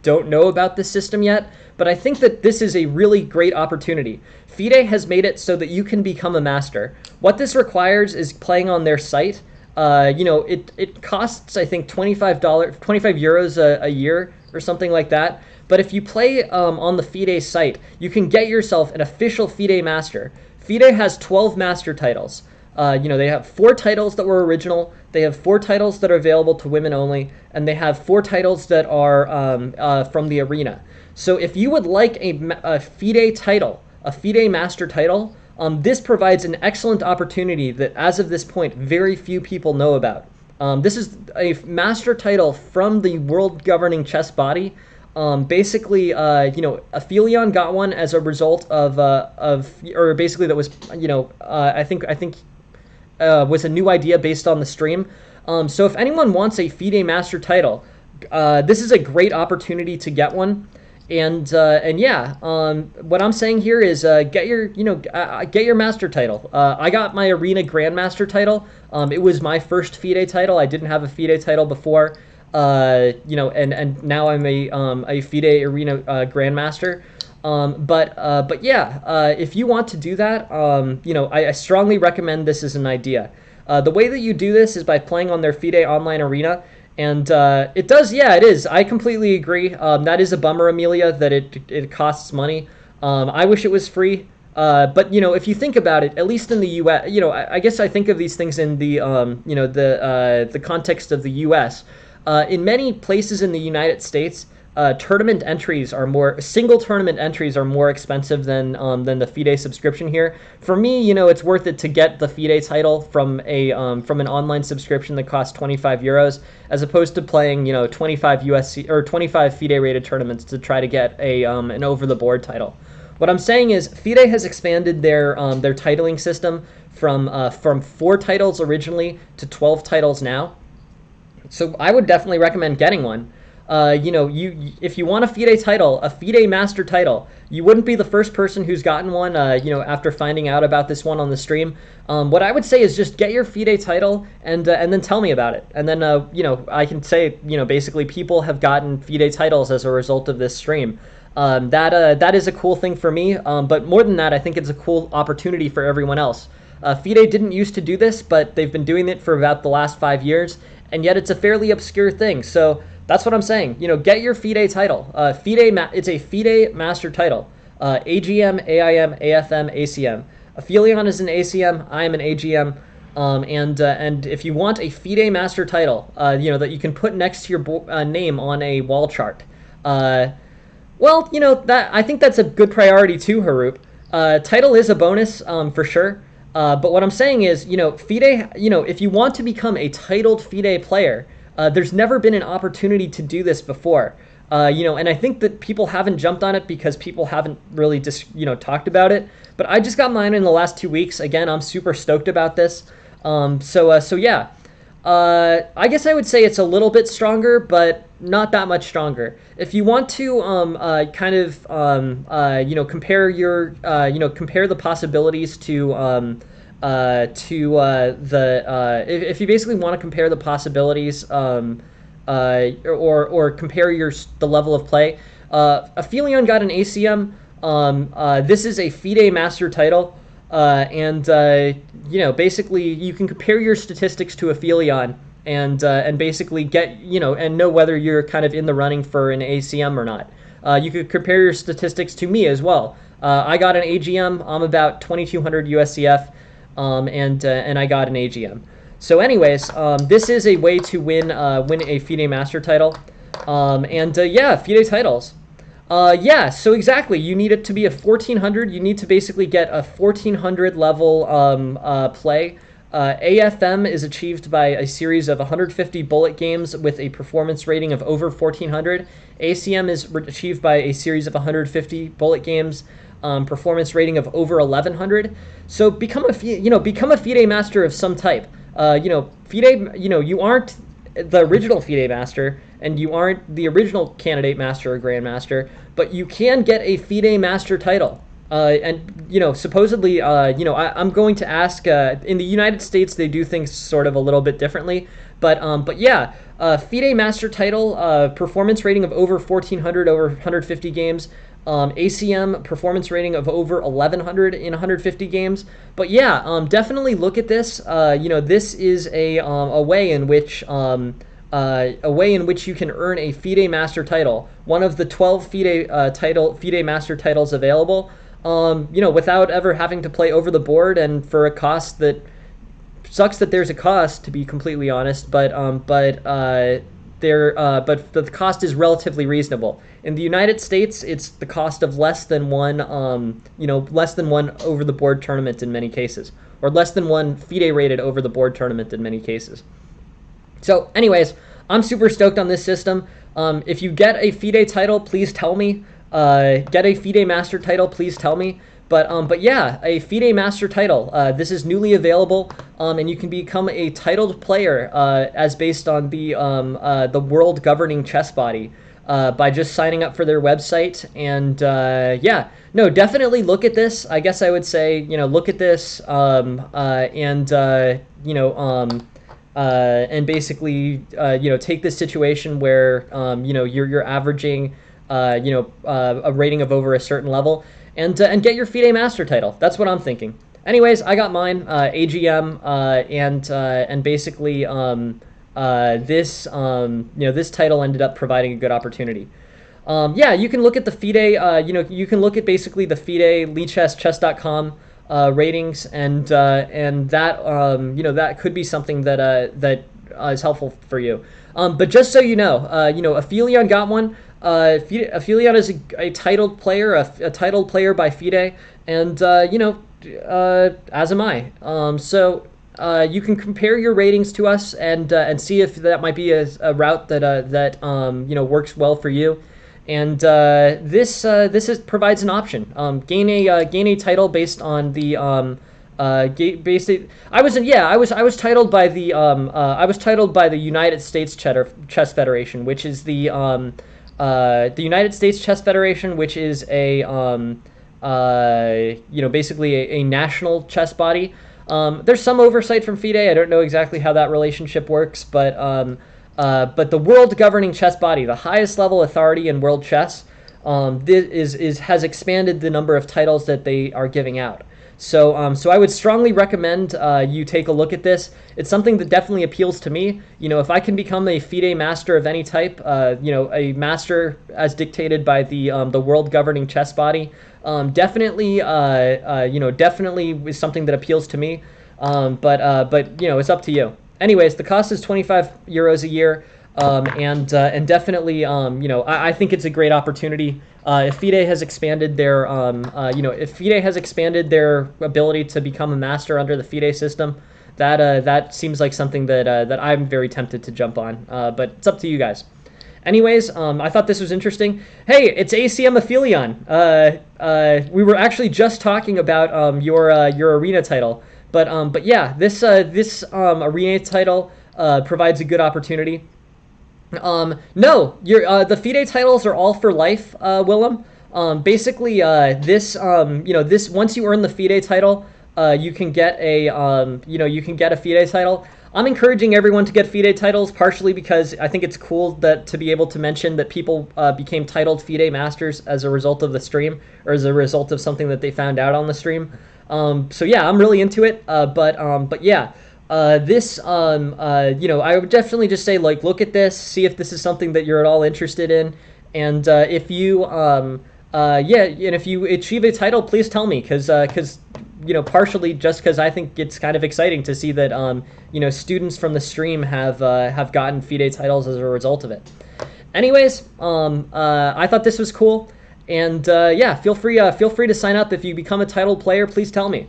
don't know about this system yet, but I think that this is a really great opportunity. FIDE has made it so that you can become a master. What this requires is playing on their site. It costs, I think, €25 a year or something like that. But if you play on the FIDE site, you can get yourself an official FIDE master. FIDE has 12 master titles. They have 4 titles that were original, they have 4 titles that are available to women only, and they have 4 titles that are from the arena. So if you would like a FIDE title, a FIDE master title, this provides an excellent opportunity that, as of this point, very few people know about. This is a master title from the world governing chess body. Basically, Aphelion got one as a result or basically that was, I think was a new idea based on the stream. So if anyone wants a FIDE master title, this is a great opportunity to get one. What I'm saying here is get your master title. I got my Arena Grandmaster title. It was my first FIDE title. I didn't have a FIDE title before. And now I'm a FIDE Arena Grandmaster. If you want to do that, I strongly recommend this as an idea. The way that you do this is by playing on their FIDE online arena. And it is. I completely agree. That is a bummer, Amelia, that it costs money. I wish it was free. But if you think about it, at least in the U.S., I guess I think of these things in the the context of the U.S. In many places in the United States, single tournament entries are more expensive than the FIDE subscription here. For me, it's worth it to get the FIDE title from an online subscription that costs €25, as opposed to playing 25 USC or 25 FIDE rated tournaments to try to get an over the board title. What I'm saying is FIDE has expanded their titling system from 4 titles originally to 12 titles now. So I would definitely recommend getting one. If you want a FIDE title, a FIDE master title, you wouldn't be the first person who's gotten one, after finding out about this one on the stream. What I would say is just get your FIDE title and then tell me about it. And then, I can say, basically people have gotten FIDE titles as a result of this stream. That is a cool thing for me. But more than that, I think it's a cool opportunity for everyone else. FIDE didn't used to do this, but they've been doing it for about the last 5 years, and yet it's a fairly obscure thing. So That's what I'm saying. Get your FIDE title. It's a FIDE master title. AGM, AIM, AFM, ACM. Aphelion is an ACM. I am an AGM. And if you want a FIDE master title, that you can put next to your name on a wall chart, that I think that's a good priority too, Haroop. Title is a bonus, for sure. But what I'm saying is, FIDE, if you want to become a titled FIDE player, there's never been an opportunity to do this before. And I think that people haven't jumped on it because people haven't really talked about it. But I just got mine in the last 2 weeks. Again, I'm super stoked about this. So yeah. I guess I would say it's a little bit stronger, but not that much stronger. If you want to compare compare the possibilities if you basically want to compare the possibilities or compare the level of play, Aphelion got an ACM. This is a FIDE master title. Basically you can compare your statistics to Aphelion and basically get, and know whether you're kind of in the running for an ACM or not. You could compare your statistics to me as well. I got an AGM. I'm about 2200 USCF, and I got an AGM. So anyways, this is a way to win a FIDE master title. FIDE titles. So exactly, you need it to be a 1400. You need to basically get a 1400 level play. AFM is achieved by a series of 150 bullet games with a performance rating of over 1400. ACM is achieved by a series of 150 bullet games, performance rating of over 1100. So become a FIDE master of some type. FIDE, you aren't the original FIDE master, and you aren't the original candidate master or grandmaster, but you can get a FIDE master title. Supposedly, I'm going to ask. In the United States, they do things sort of a little bit differently, but FIDE master title, performance rating of over 1400 over 150 games. ACM performance rating of over 1100 in 150 games. But yeah, definitely look at this. This is a way in which you can earn a FIDE master title, one of the 12 FIDE master titles available. Without ever having to play over the board, and for a cost that sucks that there's a cost, to be completely honest. But the cost is relatively reasonable. In the United States, it's the cost of less than one over the board tournament in many cases, or less than one FIDE rated over the board tournament in many cases. So, anyways, I'm super stoked on this system. If you get a FIDE title, please tell me. Get a FIDE master title, please tell me. But yeah, a FIDE master title. This is newly available, and you can become a titled player as based on the world governing chess body by just signing up for their website. And definitely look at this. I guess I would say, look at this and basically take this situation where you're averaging a rating of over a certain level, and get your FIDE master title. That's what I'm thinking. Anyways, I got mine, AGM, and basically this title ended up providing a good opportunity. You can look at the FIDE. You can look at basically the FIDE chess.com ratings, and that could be something that is helpful for you. But just so you know, Aphelion got one. Aphelion is a titled player, a titled player by FIDE, and as am I. So you can compare your ratings to us and see if that might be a route that works well for you. And this provides an option. Gain a title based on the I was titled by the United States Chess Federation, which is the United States Chess Federation, which is basically a national chess body. There's some oversight from FIDE. I don't know exactly how that relationship works, but the world governing chess body, the highest level authority in world chess, has expanded the number of titles that they are giving out. So I would strongly recommend you take a look at this. It's something that definitely appeals to me. If I can become a FIDE master of any type, a master as dictated by the world governing chess body, definitely, definitely is something that appeals to me. But it's up to you. Anyways, the cost is 25 euros a year. And definitely, I think it's a great opportunity. If FIDE has expanded their, if FIDE has expanded their ability to become a master under the FIDE system, that seems like something that I'm very tempted to jump on. But it's up to you guys. Anyways, I thought this was interesting. Hey, it's ACM Aphelion. We were actually just talking about your arena title, but yeah, this arena title provides a good opportunity. No, the FIDE titles are all for life, Willem. Basically, this once you earn the FIDE title, you can get a FIDE title. I'm encouraging everyone to get FIDE titles, partially because I think it's cool to be able to mention that people became titled FIDE masters as a result of the stream, or as a result of something that they found out on the stream. So yeah, I'm really into it. But yeah. I would definitely just say, look at this, see if this is something that you're at all interested in, and if you, and if you achieve a title, please tell me, because partially just because I think it's kind of exciting to see that, students from the stream have gotten FIDE titles as a result of it. Anyways, I thought this was cool, and yeah, feel free to sign up if you become a title player. Please tell me.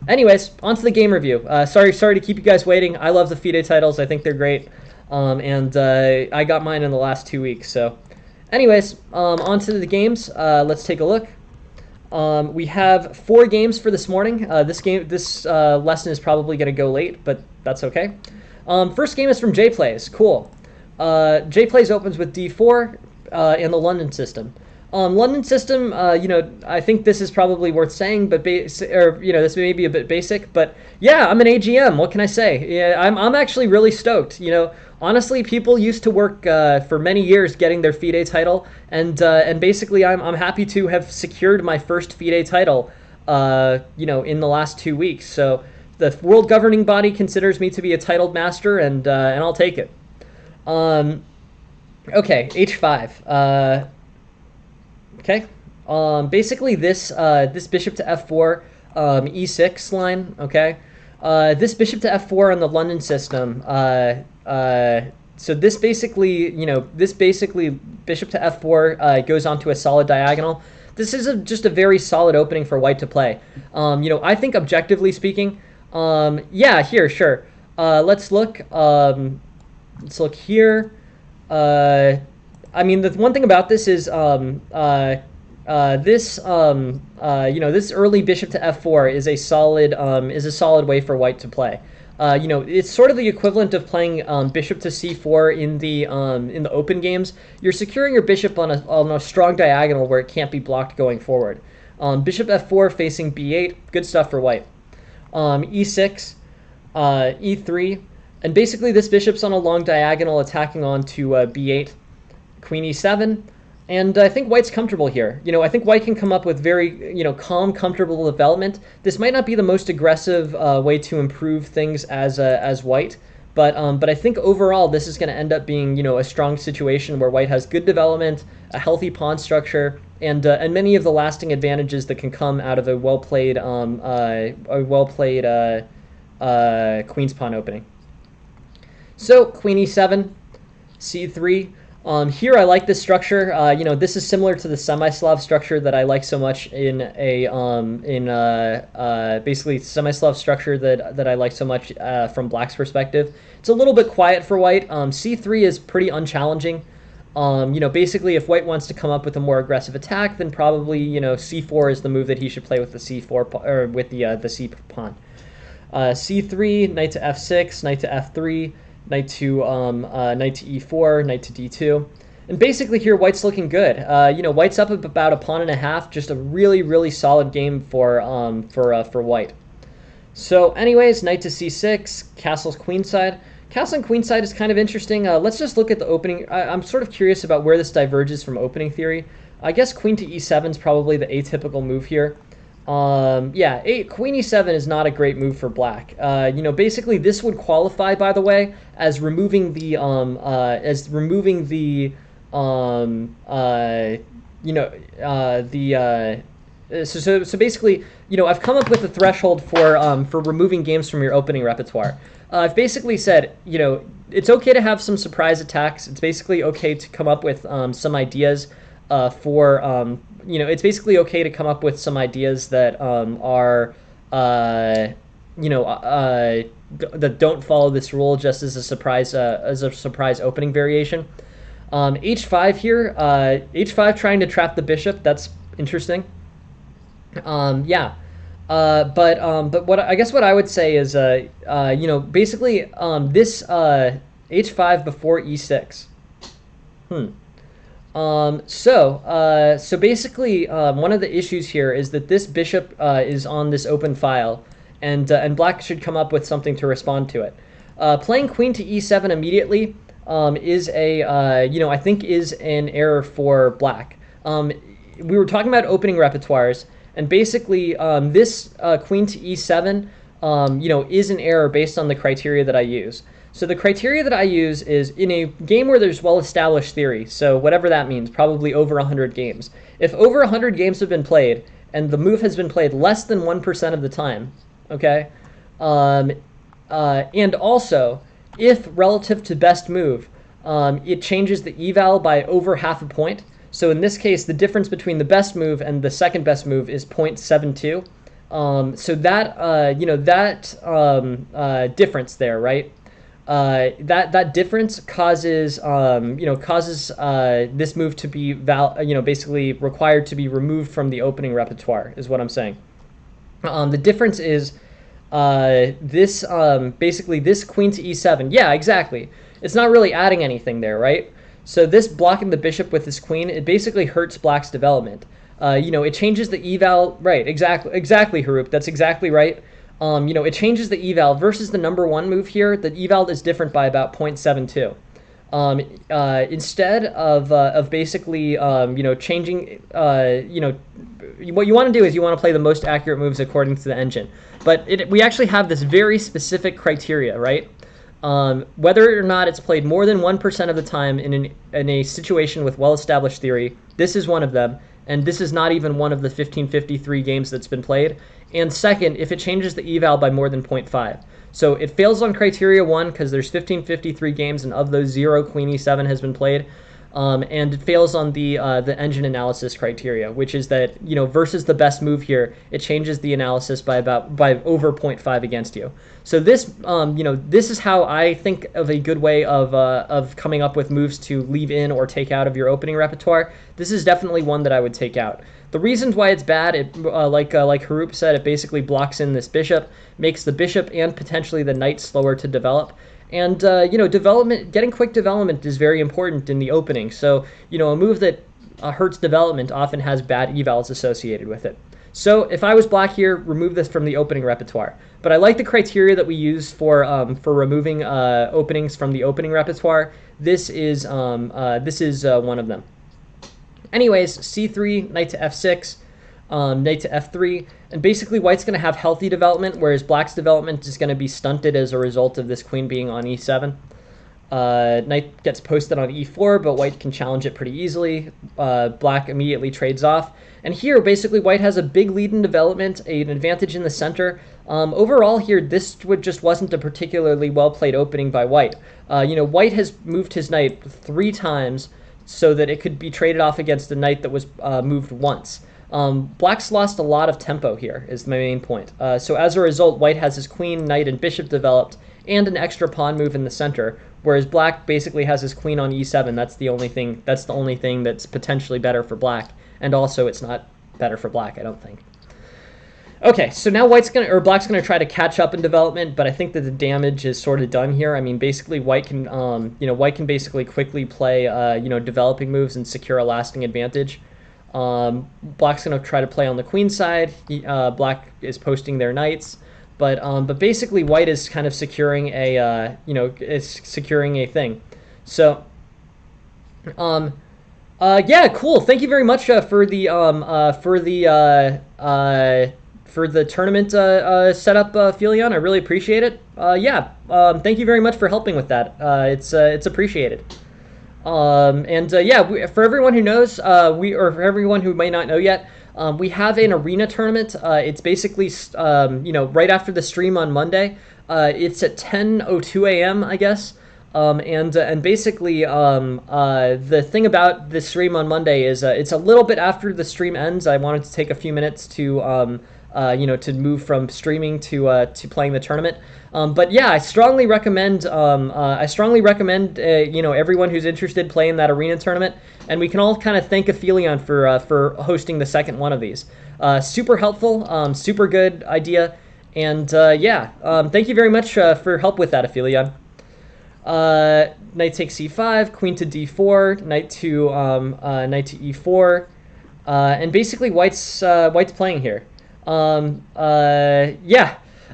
Anyways, on to the game review. Sorry to keep you guys waiting. I love the FIDE titles. I think they're great. And I got mine in the last 2 weeks. So anyways, on to the games. Let's take a look. We have 4 games for this morning. This lesson is probably going to go late, but that's okay. First game is from JPlays. Cool. JPlays opens with D4 in the London system. London system, I think this is probably worth saying, but this may be a bit basic, but yeah, I'm an AGM. What can I say? Yeah, I'm actually really stoked. Honestly, people used to work for many years getting their FIDE title, and basically, I'm happy to have secured my first FIDE title, in the last 2 weeks. So the world governing body considers me to be a titled master, and I'll take it. Okay, H5. Okay, basically this bishop to f4, e6 line. Okay, this bishop to f4 on the London system. So this basically, bishop to f4 goes onto a solid diagonal. This is just a very solid opening for white to play. I think objectively speaking, yeah, here, sure. Let's look here. I mean, the one thing about this is this early bishop to f4 is a solid way for white to play. It's sort of the equivalent of playing bishop to c4 in the open games. You're securing your bishop on a strong diagonal where it can't be blocked going forward. Bishop f4 facing b8, good stuff for white. E6, e3, and basically this bishop's on a long diagonal attacking onto b8. Queen e7, and I think white's comfortable here. I think white can come up with very, calm, comfortable development. This might not be the most aggressive way to improve things as white, but I think overall this is going to end up being, a strong situation where white has good development, a healthy pawn structure, and many of the lasting advantages that can come out of a well-played queen's pawn opening. So queen e7, c3. Here I like this structure. This is similar to the semi-Slav structure that I like so much in basically semi-Slav structure that I like so much from Black's perspective. It's a little bit quiet for white. C3 is pretty unchallenging. Basically if white wants to come up with a more aggressive attack, then probably C4 is the move that he should play with the C4 or with the C pawn. C3, knight to F6, knight to F3. Knight to e4, knight to d2, and basically here white's looking good. White's up about a pawn and a half. Just a really, really solid game for white. So, anyways, knight to c6, castle's queenside. Castle and queenside is kind of interesting. Let's just look at the opening. I'm sort of curious about where this diverges from opening theory. I guess queen to e7 is probably the atypical move here. Yeah, Queen e7 is not a great move for black. Basically this would qualify, by the way, as removing um, uh, you know, the so basically, I've come up with a threshold for removing games from your opening repertoire. I've basically said, it's okay to have some surprise attacks. It's basically okay to come up with some ideas it's basically okay to come up with some ideas that are, you know, that don't follow this rule just as a surprise opening variation. H5 here, H5 trying to trap the bishop. That's interesting. Yeah. But what I guess what I would say is, basically, this H5 before E6. So basically, one of the issues here is that this bishop is on this open file, and black should come up with something to respond to it. Playing queen to e7 immediately is I think is an error for black. We were talking about opening repertoires, and basically this queen to e7, is an error based on the criteria that I use. So the criteria that I use is in a game where there's well-established theory, so whatever that means, probably over 100 games. If over 100 games have been played, and the move has been played less than 1% of the time, okay? And also, if relative to best move, it changes the eval by over half a point. So in this case, the difference between the best move and the second best move is 0.72. So that difference there, right? That difference causes this move to be basically required to be removed from the opening repertoire, is what I'm saying. The difference is basically this queen to e7. Yeah, exactly. It's not really adding anything there, right? So this blocking the bishop with this queen, it basically hurts black's development. It changes the eval, right? Exactly, Haroop. That's exactly right. It changes the eval versus the number one move here. The eval is different by about 0.72. Instead of basically, changing, what you want to do is you want to play the most accurate moves according to the engine. But we actually have this very specific criteria, right? Whether or not it's played more than 1% of the time in a situation with well-established theory, this is one of them. And this is not even one of the 1553 games that's been played. And second, if it changes the eval by more than 0.5. So it fails on criteria 1 because there's 1553 games, and of those 0 queen e7 has been played. And it fails on the engine analysis criteria, which is that, versus the best move here, it changes the analysis by over 0.5 against you. So this this is how I think of a good way of coming up with moves to leave in or take out of your opening repertoire. This is definitely one that I would take out. The reasons why it's bad, like Haroop said, it basically blocks in this bishop, makes the bishop and potentially the knight slower to develop. And, getting quick development is very important in the opening. So, a move that hurts development often has bad evals associated with it. So if I was black here, remove this from the opening repertoire. But I like the criteria that we use for removing openings from the opening repertoire. This is one of them. Anyways, c3, knight to f6. Knight to f3, and basically white's going to have healthy development, whereas black's development is going to be stunted as a result of this queen being on e7. Knight gets posted on e4, but white can challenge it pretty easily. Black immediately trades off. And here, basically, white has a big lead in development, an advantage in the center. Overall here, this just wasn't a particularly well-played opening by white. White has moved his knight 3 times so that it could be traded off against a knight that was moved once. Black's lost a lot of tempo here, is my main point. So as a result, white has his queen, knight, and bishop developed, and an extra pawn move in the center, whereas black basically has his queen on e7. That's the only thing that's potentially better for black, and also it's not better for black, I don't think. Okay, so now black's gonna try to catch up in development, but I think that the damage is sort of done here. I mean, basically, white can basically quickly play, developing moves and secure a lasting advantage. Black's going to try to play on the queen side. Black is posting their knights, but basically white is kind of securing a thing. So Yeah, cool. Thank you very much for the tournament setup, Felion. I really appreciate it. Yeah, thank you very much for helping with that. It's appreciated. For everyone who knows, for everyone who may not know yet, we have an arena tournament. It's basically, right after the stream on Monday. It's at 10:02 a.m., I guess. And basically, the thing about this stream on Monday is it's a little bit after the stream ends. I wanted to take a few minutes to to move from streaming to playing the tournament. But yeah, I strongly recommend everyone who's interested playing that arena tournament, and we can all kind of thank Aphelion for hosting the second one of these. Super helpful, super good idea, and thank you very much for help with that, Aphelion. Knight takes c5, queen to d4, knight to e4, and basically white's playing here.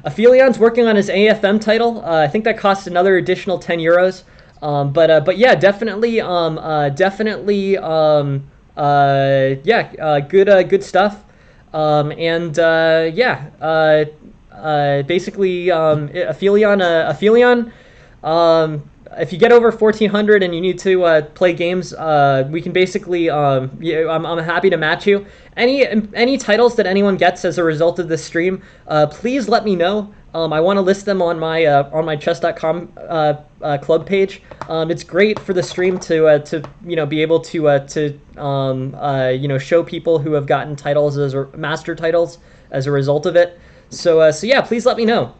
Aphelion's working on his AFM title. I think that costs another additional 10 euros. But yeah, definitely, good stuff. Aphelion. If you get over 1400 and you need to play games, we can basically. I'm happy to match you. Any titles that anyone gets as a result of this stream, please let me know. I want to list them on my chess.com club page. It's great for the stream to be able to show people who have gotten titles as master titles as a result of it. So yeah, please let me know.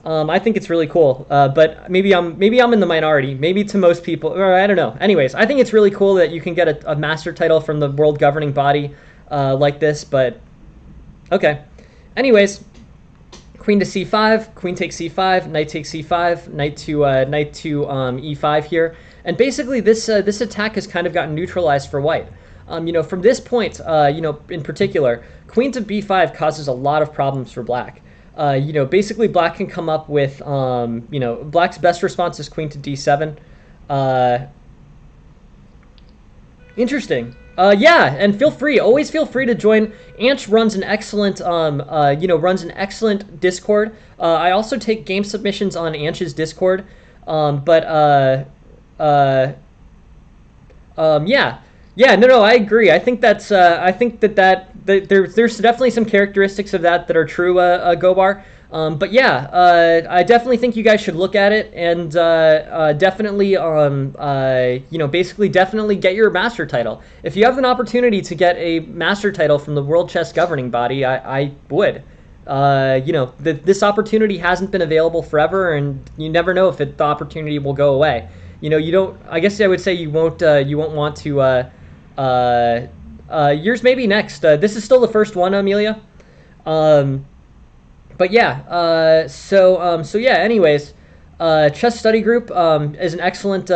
I think it's really cool, but maybe I'm in the minority. Maybe to most people, or I don't know. Anyways, I think it's really cool that you can get a master title from the world governing body like this. But okay. Anyways, queen to c5, queen takes c5, knight takes c5, knight to e5 here, and basically this attack has kind of gotten neutralized for white. From this point, in particular, queen to b5 causes a lot of problems for black. Basically black can come up with, black's best response is queen to d7. Interesting. And always feel free to join. Anch runs an excellent, Discord. I also take game submissions on Anch's Discord. I agree. I think that's. I think that there's definitely some characteristics of that are true, Gobar. I definitely think you guys should look at it and definitely get your master title. If you have an opportunity to get a master title from the World Chess Governing Body, I would. This opportunity hasn't been available forever, and you never know if the opportunity will go away. You don't. I guess I would say you won't want to. Yours may be next. This is still the first one, Amelia. Anyways, Chess Study Group is an excellent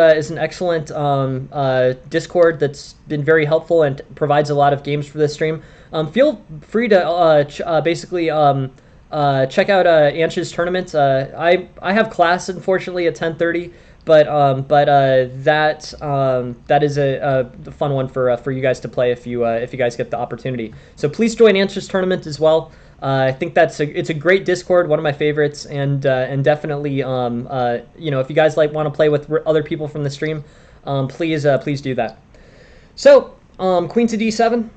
Discord that's been very helpful and provides a lot of games for this stream. Feel free to check out Anch's tournament. I have class unfortunately at 10:30. But that is a fun one for you guys to play if you guys get the opportunity. So please join Anch's tournament as well. I think it's a great Discord, one of my favorites, and definitely if you guys want to play with other people from the stream, please do that. So queen to d7.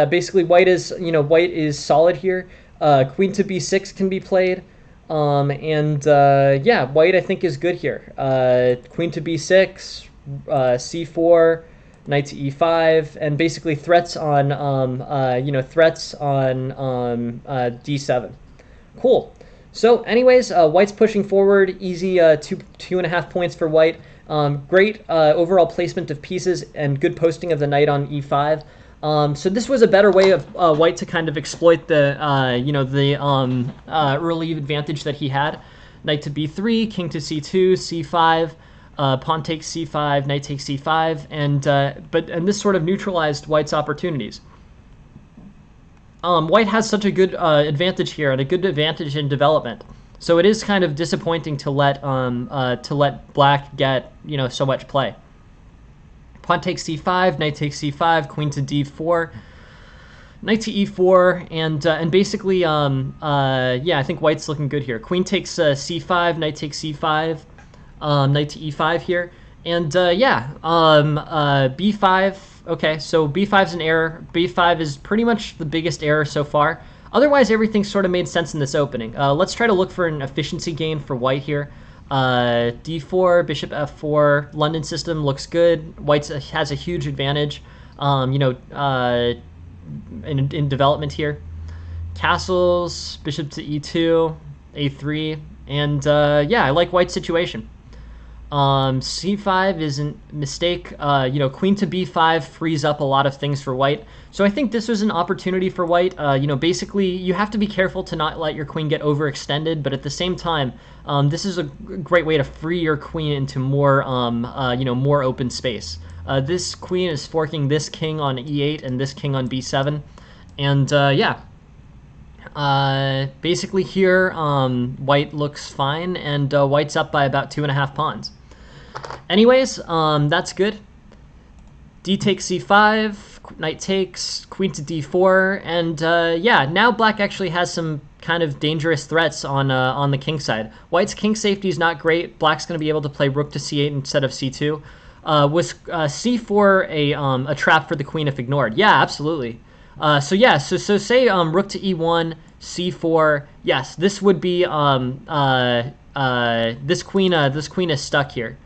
Basically white is solid here. Queen to b6 can be played. White I think is good here. Queen to b6, c4, knight to e5, and basically threats on d7. Cool. So, anyways, white's pushing forward. Easy 2.5 points for white. Great overall placement of pieces and good posting of the knight on e5. So this was a better way of white to kind of exploit the early advantage that he had. Knight to b3, king to c2, c5, pawn takes c5, knight takes c5, and this sort of neutralized white's opportunities. White has such a good advantage here and a good advantage in development. So it is kind of disappointing to let black get so much play. Pawn takes c5, knight takes c5, queen to d4, knight to e4, and basically, yeah, I think white's looking good here. Queen takes c5, knight takes c5, knight to e5 here, and yeah, b5. Okay, so b5 is an error. b5 is pretty much the biggest error so far. Otherwise, everything sort of made sense in this opening. Let's try to look for an efficiency gain for white here. d4, bishop f4, London system looks good. White has a huge advantage, you know, in development here. Castles, bishop to e2, a3, and yeah, I like white's situation. c5 is a mistake. You know, queen to b5 frees up a lot of things for white. So I think this was an opportunity for white. You know, basically, you have to be careful to not let your queen get overextended, but at the same time, this is a great way to free your queen into more, you know, more open space. This queen is forking this king on e8 and this king on b7, and yeah. Basically here, white looks fine, and white's up by about 2.5 pawns. Anyways, that's good. D takes c5, knight takes, queen to d4, and yeah, now black actually has some kind of dangerous threats on the king side. White's king safety is not great. Black's going to be able to play rook to c8 instead of c2. Was c4 a trap for the queen if ignored? Yeah, absolutely. So yeah, so say rook to e1, c4. Yes, this would be this queen is stuck here.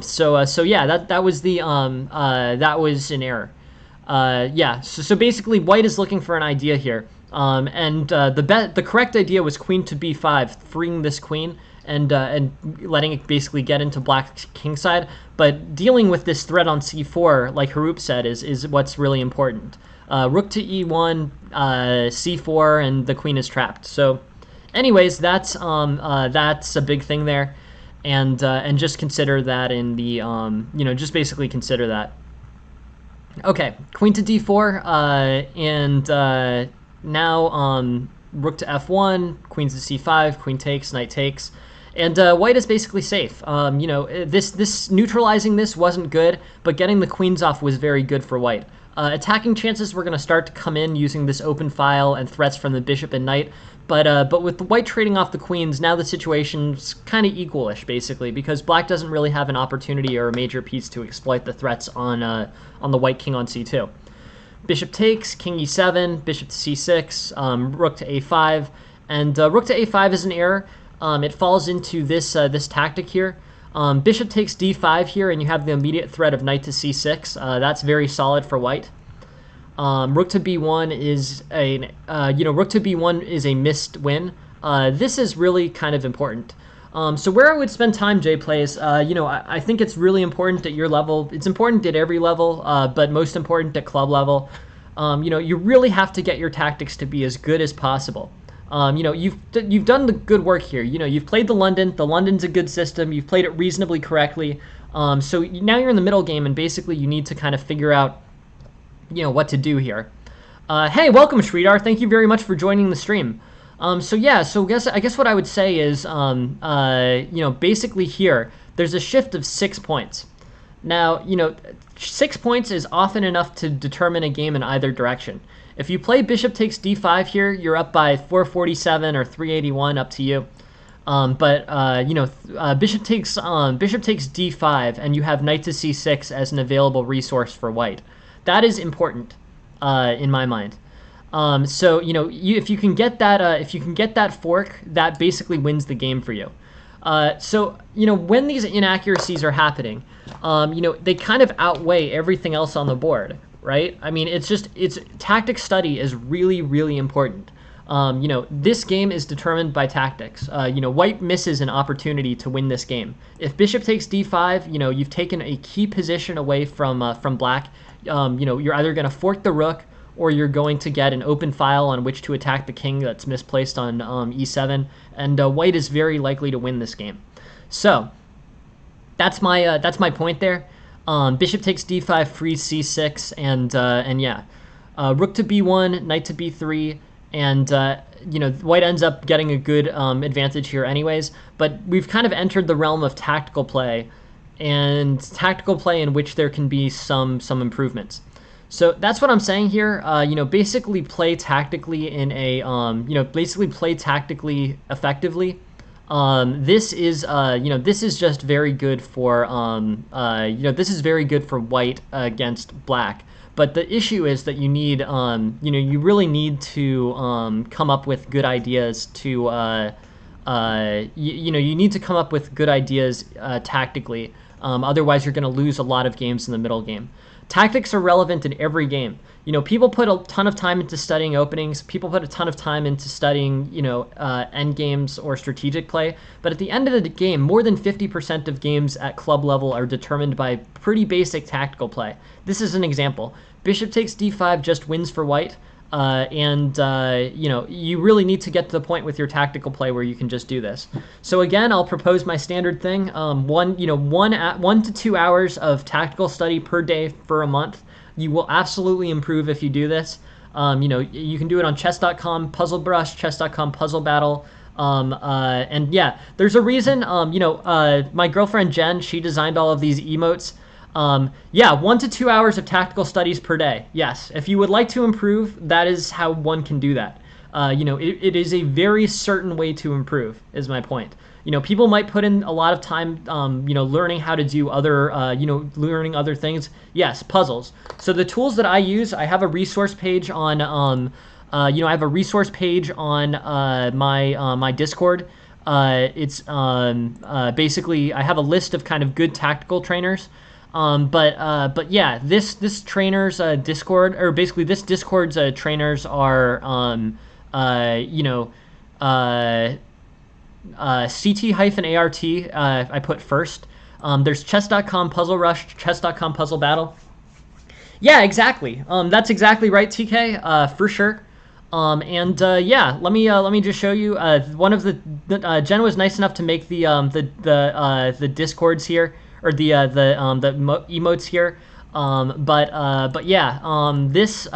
So yeah, that was the that was an error. Yeah, so basically white is looking for an idea here. And the correct idea was queen to b5, freeing this queen and letting it basically get into black's king side. But dealing with this threat on c4, like Harup said, is what's really important. Rook to e1, c4, and the queen is trapped. So, anyways, that's a big thing there, and just consider that in the you know, just basically consider that. Okay, queen to d4, and now rook to f1, queen to c5, queen takes, knight takes. And white is basically safe. You know, this neutralizing this wasn't good, but getting the queens off was very good for white. Attacking chances were going to start to come in using this open file and threats from the bishop and knight, but with the white trading off the queens, now the situation's kind of equalish, basically, because black doesn't really have an opportunity or a major piece to exploit the threats on the white king on c2. Bishop takes, king e7, bishop to c6, rook to a5, and rook to a5 is an error. It falls into this this tactic here. Bishop takes d5 here, and you have the immediate threat of knight to c6. That's very solid for white. Rook to b1 is rook to b1 is a missed win. This is really kind of important. So where I would spend time, Jay plays, you know, I think it's really important at your level. It's important at every level, but most important at club level. You know, you really have to get your tactics to be as good as possible. You know, you've done the good work here. You know, you've played the London. The London's a good system. You've played it reasonably correctly. So now you're in the middle game, and basically you need to kind of figure out, you know, what to do here. Hey, welcome, Sridhar. Thank you very much for joining the stream. So yeah, so I guess what I would say is, you know, basically here, there's a shift of 6 points. Now, you know, 6 points is often enough to determine a game in either direction. If you play bishop takes d5 here, you're up by 447 or 381, up to you. You know, bishop takes d5, and you have knight to c6 as an available resource for white. That is important, in my mind. So you know, if you can get that fork, that basically wins the game for you. So you know, when these inaccuracies are happening, you know, they kind of outweigh everything else on the board, right? I mean, it's tactic study is really, really important. You know, this game is determined by tactics. You know, white misses an opportunity to win this game. If bishop takes d5, you know, you've taken a key position away from black. You know, you're either going to fork the rook, or you're going to get an open file on which to attack the king that's misplaced on e7, and white is very likely to win this game. So that's my point there. Bishop takes d5, frees c6, and yeah, rook to b1, knight to b3, and you know, white ends up getting a good advantage here anyways. But we've kind of entered the realm of tactical play, and tactical play in which there can be some improvements. So that's what I'm saying here. Basically play tactically in a basically play tactically effectively. This is just very good for this is very good for white against black. But the issue is that you need you really need to come up with good ideas to you need to come up with good ideas tactically. Otherwise, you're going to lose a lot of games in the middle game. Tactics are relevant in every game. People put a ton of time into studying openings. People put a ton of time into studying, end games or strategic play. But at the end of the game, more than 50% of games at club level are determined by pretty basic tactical play. This is an example. Bishop takes d5 just wins for white. You really need to get to the point with your tactical play where you can just do this. So again, I'll propose my standard thing: 1 to 2 hours of tactical study per day for a month. You will absolutely improve if you do this. You can do it on chess.com, Puzzle Brush, chess.com, Puzzle Battle. And yeah, there's a reason. My girlfriend Jen, she designed all of these emotes. 1 to 2 hours of tactical studies per day. Yes, if you would like to improve, that is how one can do that. It is a very certain way to improve, is my point. People might put in a lot of time, learning how to do other, learning other things. Yes, puzzles. So the tools that I use, I have a resource page on, I have a resource page on my Discord. It's basically I have a list of kind of good tactical trainers. But yeah, this trainer's Discord, or basically this Discord's trainers are CT-ART I put first. There's chess.com Puzzle Rush, chess.com Puzzle Battle. Yeah, exactly. That's exactly right, TK. For sure. Yeah, let me just show you. One of the Jen was nice enough to make the Discords here, or the emotes here. But yeah, this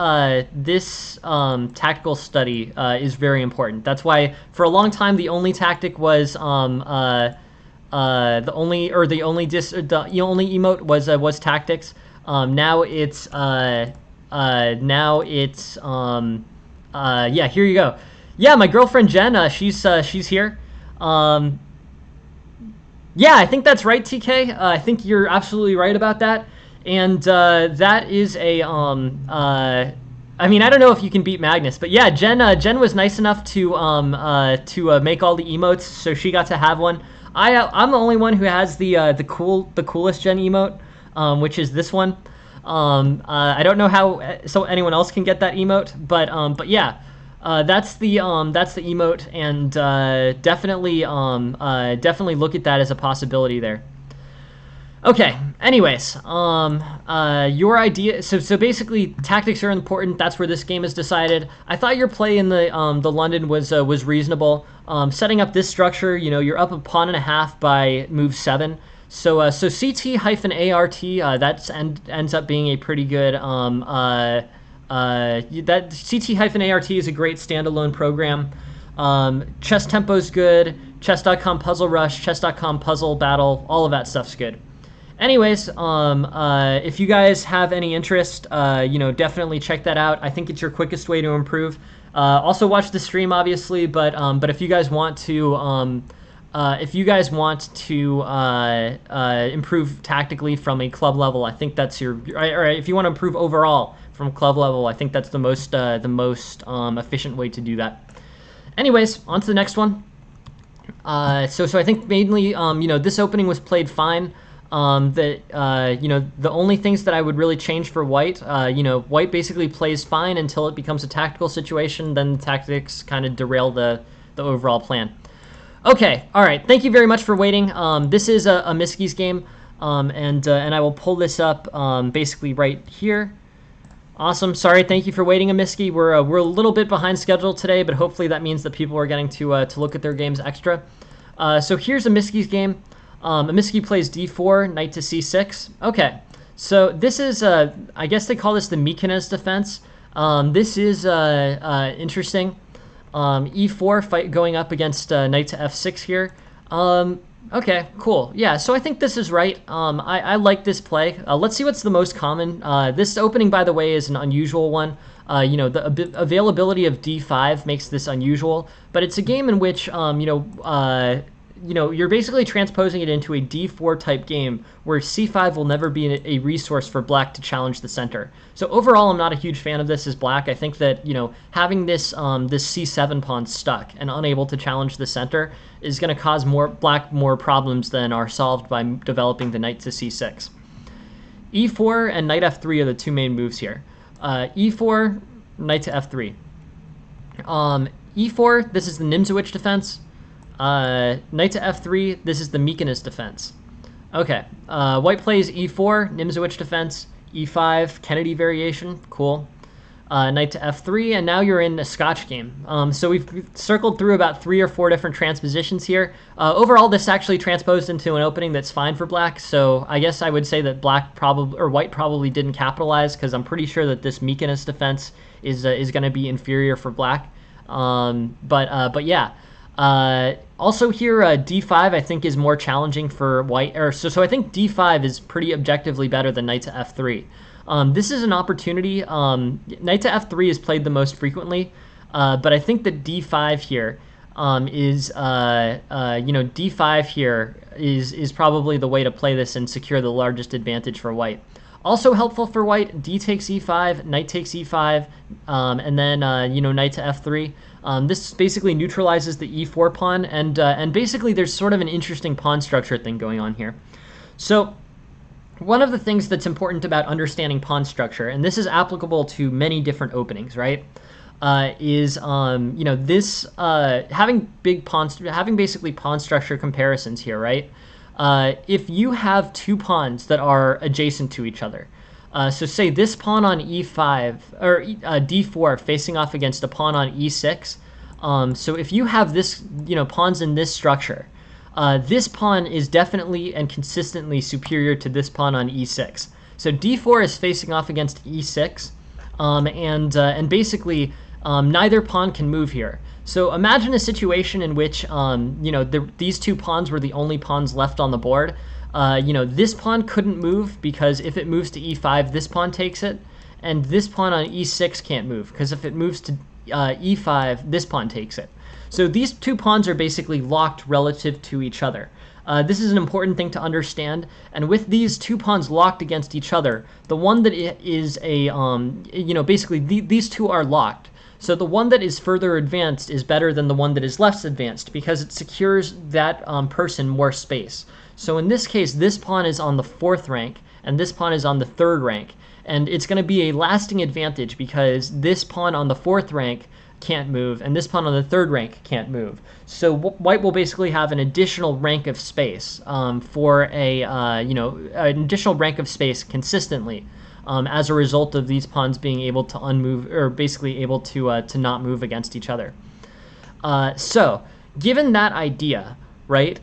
tactical study is very important. That's why for a long time the only tactic was the only emote was tactics. Now it's yeah, here you go. Yeah, my girlfriend Jen, she's here. Yeah, I think that's right, TK. I think you're absolutely right about that. And that is a I mean, I don't know if you can beat Magnus, but yeah, Jen was nice enough to make all the emotes, so she got to have one. I'm the only one who has the coolest Jen emote, which is this one. I don't know how anyone else can get that emote, but yeah, that's the emote, and definitely look at that as a possibility there. Okay. Anyways, your idea. So basically, tactics are important. That's where this game is decided. I thought your play in the London was reasonable. Setting up this structure, you're up a pawn and a half by move 7. So CT-ART that ends up being a pretty good. That CT-ART is a great standalone program. Chess Tempo's good. Chess.com Puzzle Rush, Chess.com Puzzle Battle, all of that stuff's good. Anyways, if you guys have any interest, definitely check that out. I think it's your quickest way to improve. Also watch the stream, obviously, but if you guys want to, improve tactically from a club level, I think that's your. Or if you want to improve overall from club level, I think that's the most efficient way to do that. Anyways, on to the next one. So I think mainly, this opening was played fine. The only things that I would really change for white, white basically plays fine until it becomes a tactical situation. Then the tactics kind of derail the overall plan. Okay, all right. Thank you very much for waiting. This is a Miski's game, and I will pull this up basically right here. Awesome. Sorry. Thank you for waiting, Amiski. We're a little bit behind schedule today, but hopefully that means that people are getting to look at their games extra. So here's Amiski's game. Amiski plays d4, knight to c6. Okay, so this is, I guess they call this the Mykonos defense. This is interesting. E4 fight going up against knight to f6 here. Okay, cool. Yeah, so I think this is right. I like this play. Let's see what's the most common. This opening, by the way, is an unusual one. The availability of d5 makes this unusual, but it's a game in which, you're basically transposing it into a d4 type game where c5 will never be a resource for black to challenge the center. So overall, I'm not a huge fan of this as black. I think that, having this c7 pawn stuck and unable to challenge the center is going to cause black more problems than are solved by developing the knight to c6. e4 and knight f3 are the two main moves here. E4, knight to f3. E4, this is the Nimzowitsch defense. Knight to f3, this is the Mykonos defense. Okay, white plays e4, Nimzowitsch defense, e5, Kennedy variation, cool. Knight to f3, and now you're in a Scotch game. So we've circled through about 3 or 4 different transpositions here. Overall, this actually transposed into an opening that's fine for black, so I guess I would say that white probably didn't capitalize, because I'm pretty sure that this Mykonos defense is going to be inferior for black. But yeah. Also here, d5 I think is more challenging for white. So I think d5 is pretty objectively better than knight to f3. This is an opportunity. Knight to f3 is played the most frequently, but I think that d5 here d5 here is probably the way to play this and secure the largest advantage for white. Also helpful for white, d takes e5, knight takes e5, and then knight to f3. This basically neutralizes the e4 pawn, and basically there's sort of an interesting pawn structure thing going on here. So one of the things that's important about understanding pawn structure, and this is applicable to many different openings, right? Is this having basically pawn structure comparisons here, right? If you have 2 pawns that are adjacent to each other, so say this pawn on e5 or d4 facing off against a pawn on e6. So if you have this, pawns in this structure, this pawn is definitely and consistently superior to this pawn on e6. So d4 is facing off against e6, and basically neither pawn can move here. So imagine a situation in which these 2 pawns were the only pawns left on the board. This pawn couldn't move because if it moves to e5, this pawn takes it, and this pawn on e6 can't move because if it moves to e5, this pawn takes it. So these 2 pawns are basically locked relative to each other. This is an important thing to understand, and with these 2 pawns locked against each other, the one that is basically these 2 are locked. So the one that is further advanced is better than the one that is less advanced because it secures that person more space. So in this case, this pawn is on the 4th rank, and this pawn is on the 3rd rank. And it's going to be a lasting advantage because this pawn on the 4th rank can't move, and this pawn on the 3rd rank can't move. So white will basically have an additional rank of space for an additional rank of space consistently as a result of these pawns being able to unmove, or basically able to not move against each other. So given that idea, right?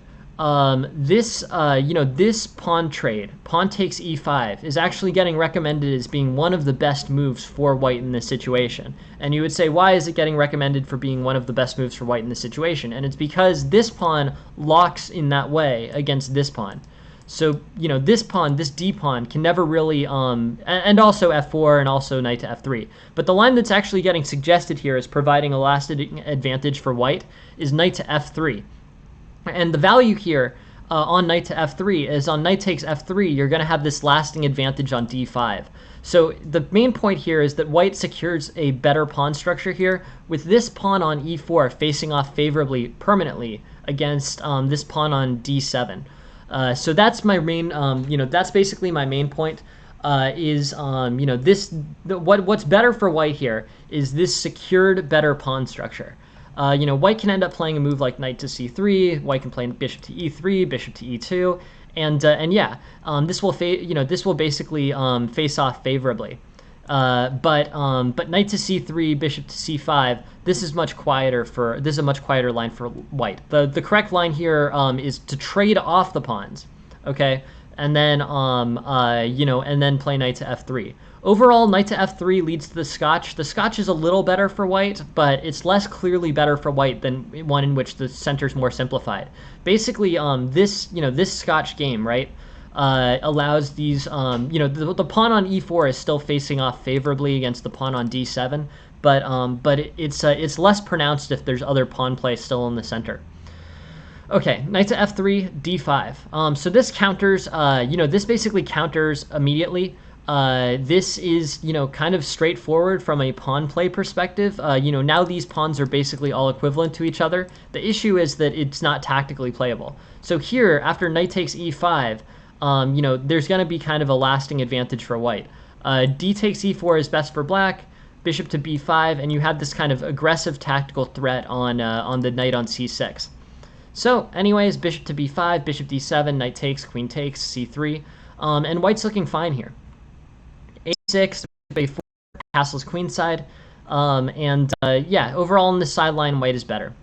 This pawn trade, pawn takes e5, is actually getting recommended as being one of the best moves for white in this situation. And you would say, why is it getting recommended for being one of the best moves for white in this situation? And it's because this pawn locks in that way against this pawn. So, this pawn, this d pawn, can never really, and also f4 and also knight to f3. But the line that's actually getting suggested here as providing a lasting advantage for white is knight to f3. And the value here on knight to f3 is on knight takes f3, you're going to have this lasting advantage on d5. So the main point here is that white secures a better pawn structure here with this pawn on e4 facing off favorably permanently against this pawn on d7. So that's my main, that's basically my main point. What's better for white here is this secured better pawn structure. White can end up playing a move like knight to c3. White can play bishop to e3, bishop to e2, and this will basically face off favorably. But knight to c3, bishop to c5. This is a much quieter line for white. The correct line here is to trade off the pawns. Okay, and then and then play knight to f3. Overall, knight to f3 leads to the Scotch. The Scotch is a little better for white, but it's less clearly better for white than one in which the center's more simplified. Basically, this Scotch game, right, allows these, the pawn on e4 is still facing off favorably against the pawn on d7, but it's less pronounced if there's other pawn play still in the center. Okay, knight to f3, d5. So this counters, this basically counters immediately. This is, kind of straightforward from a pawn play perspective. Now these pawns are basically all equivalent to each other. The issue is that it's not tactically playable. So here, after knight takes e5, there's going to be kind of a lasting advantage for white. D takes e4 is best for black, bishop to b5, and you have this kind of aggressive tactical threat on the knight on c6. So, anyways, bishop to b5, bishop d7, knight takes, queen takes, c3, and white's looking fine here. a6, a4, castle's queenside, overall on this sideline, white is better.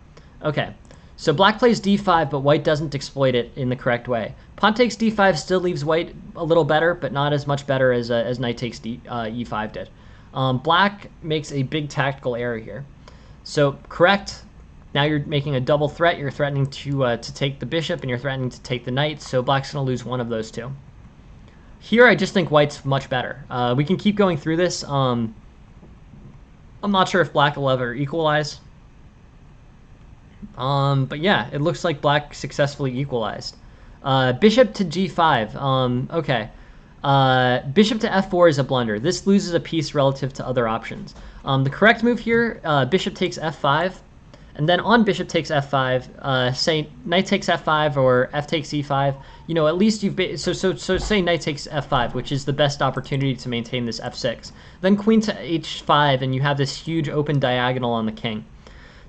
Okay, so black plays d5, but white doesn't exploit it in the correct way. Pawn takes d5 still leaves white a little better, but not as much better as knight takes e5 did. Black makes a big tactical error here. So, correct. Now you're making a double threat. You're threatening to take the bishop, and you're threatening to take the knight, so black's going to lose one of those two. Here, I just think white's much better. We can keep going through this. I'm not sure if black will ever equalize. But yeah, it looks like black successfully equalized. Bishop to g5. Okay. Bishop to f4 is a blunder. This loses a piece relative to other options. The correct move here, bishop takes f5. And then on bishop takes f5, say knight takes f5 or f takes e5, at least you've so say knight takes f5, which is the best opportunity to maintain this f6. Then queen to h5, and you have this huge open diagonal on the king.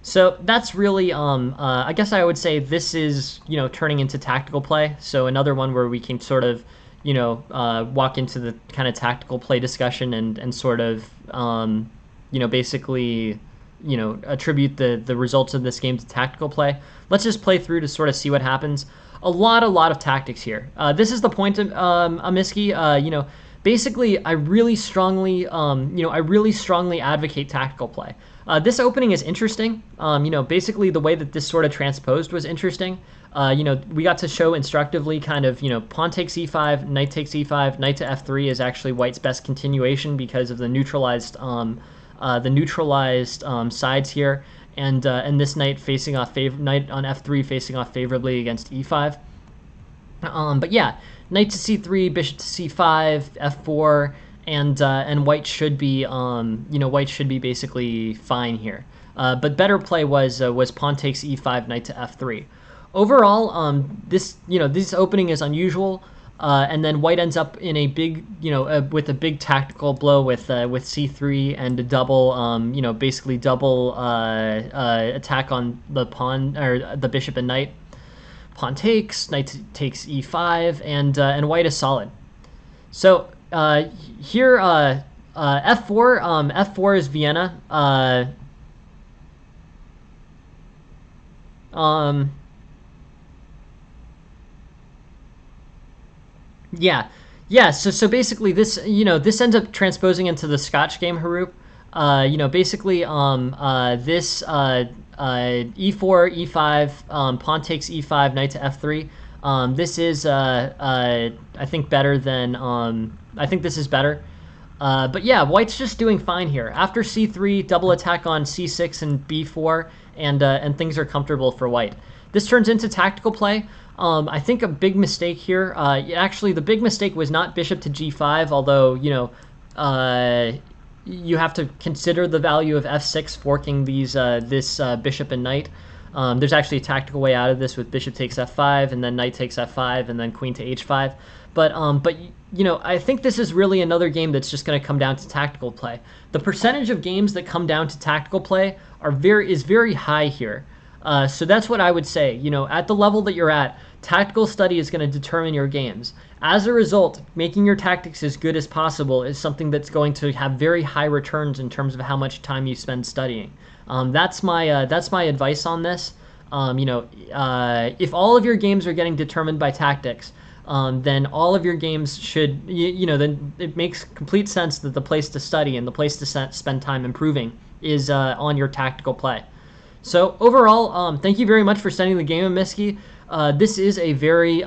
So that's really, I guess I would say this is, turning into tactical play. So another one where we can sort of, walk into the kind of tactical play discussion and sort of, basically, attribute the results of this game to tactical play. Let's just play through to sort of see what happens. A lot of tactics here. This is the point, Amiski. Basically, I really strongly advocate tactical play. This opening is interesting. Basically the way that this sort of transposed was interesting. We got to show instructively kind of, pawn takes e5, knight takes e5, knight to f3 is actually white's best continuation because of the neutralized sides here, and this knight facing off knight on f3 facing off favorably against e5. But yeah, knight to c3, bishop to c5, f4, and white should be basically fine here. But better play was pawn takes e5, knight to f3. Overall, this opening is unusual. And then white ends up in a big, with a big tactical blow with c3 and a double, basically double attack on the pawn or the bishop and knight. Pawn takes, knight takes e5, and white is solid. So here, f4, f4 is Vienna. Yeah. So basically, this this ends up transposing into the Scotch game, Haroop. Basically, this e4, e5, pawn takes e5, knight to f3. This is I think better than I think this is better. But yeah, white's just doing fine here. After c3, double attack on c6 and b4, and things are comfortable for white. This turns into tactical play. I think a big mistake here, actually the big mistake was not bishop to g5, although, you have to consider the value of f6 forking this bishop and knight. There's actually a tactical way out of this with bishop takes f5, and then knight takes f5, and then queen to h5. But I think this is really another game that's just going to come down to tactical play. The percentage of games that come down to tactical play is very high here. So that's what I would say. At the level that you're at, tactical study is going to determine your games. As a result, making your tactics as good as possible is something that's going to have very high returns in terms of how much time you spend studying. That's my advice on this. If all of your games are getting determined by tactics, then all of your games should, then it makes complete sense that the place to study and the place to spend time improving is on your tactical play. So overall, thank you very much for sending the game of Miski. This is a very,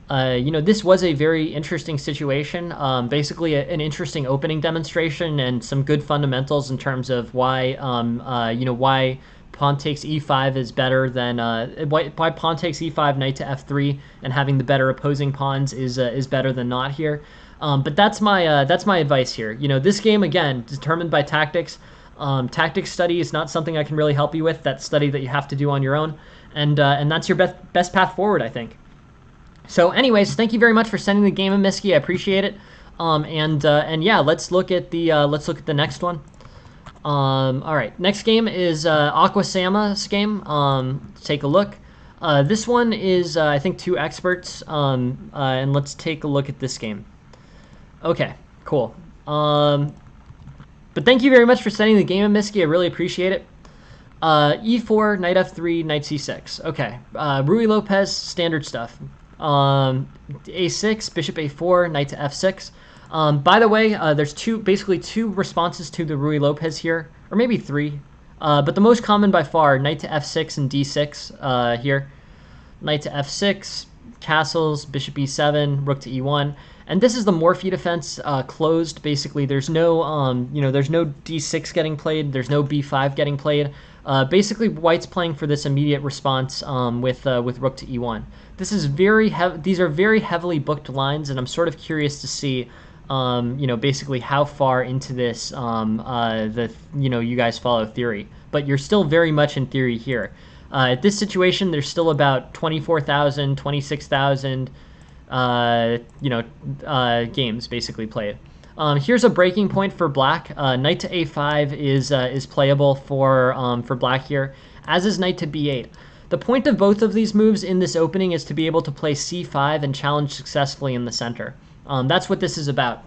this was a very interesting situation. Basically, an interesting opening demonstration and some good fundamentals in terms of why, why pawn takes e5 is better than why pawn takes e5, knight to f3, and having the better opposing pawns is better than not here. But that's my advice here. This game again determined by tactics. Tactics study is not something I can really help you with. That's study that you have to do on your own, and that's your best path forward, I think. So, anyways, thank you very much for sending the game of Miski. I appreciate it. And yeah, let's look at the next one. All right, next game is Aqua Sama's game. Take a look. This one is I think 2 experts. And let's take a look at this game. Okay, cool. But thank you very much for sending the game of Miski. I really appreciate it. E4, knight f3, knight c6. Okay, Ruy Lopez, standard stuff. A6, bishop a4, knight to f6. By the way, there's basically two responses to the Ruy Lopez here, or maybe 3. But the most common by far, knight to f6 and d6 here. Knight to f6, castles, bishop e7, rook to e1. And this is the Morphy defense, closed. Basically, there's no, there's no d6 getting played. There's no b5 getting played. Basically, White's playing for this immediate response with rook to e1. This is these are very heavily booked lines, and I'm sort of curious to see, basically how far into this you guys follow theory. But you're still very much in theory here. At this situation, there's still about 24,000, 26,000. Games basically played. Here's a breaking point for black. Knight to a5 is playable for black here, as is knight to b8. The point of both of these moves in this opening is to be able to play c5 and challenge successfully in the center. That's what this is about.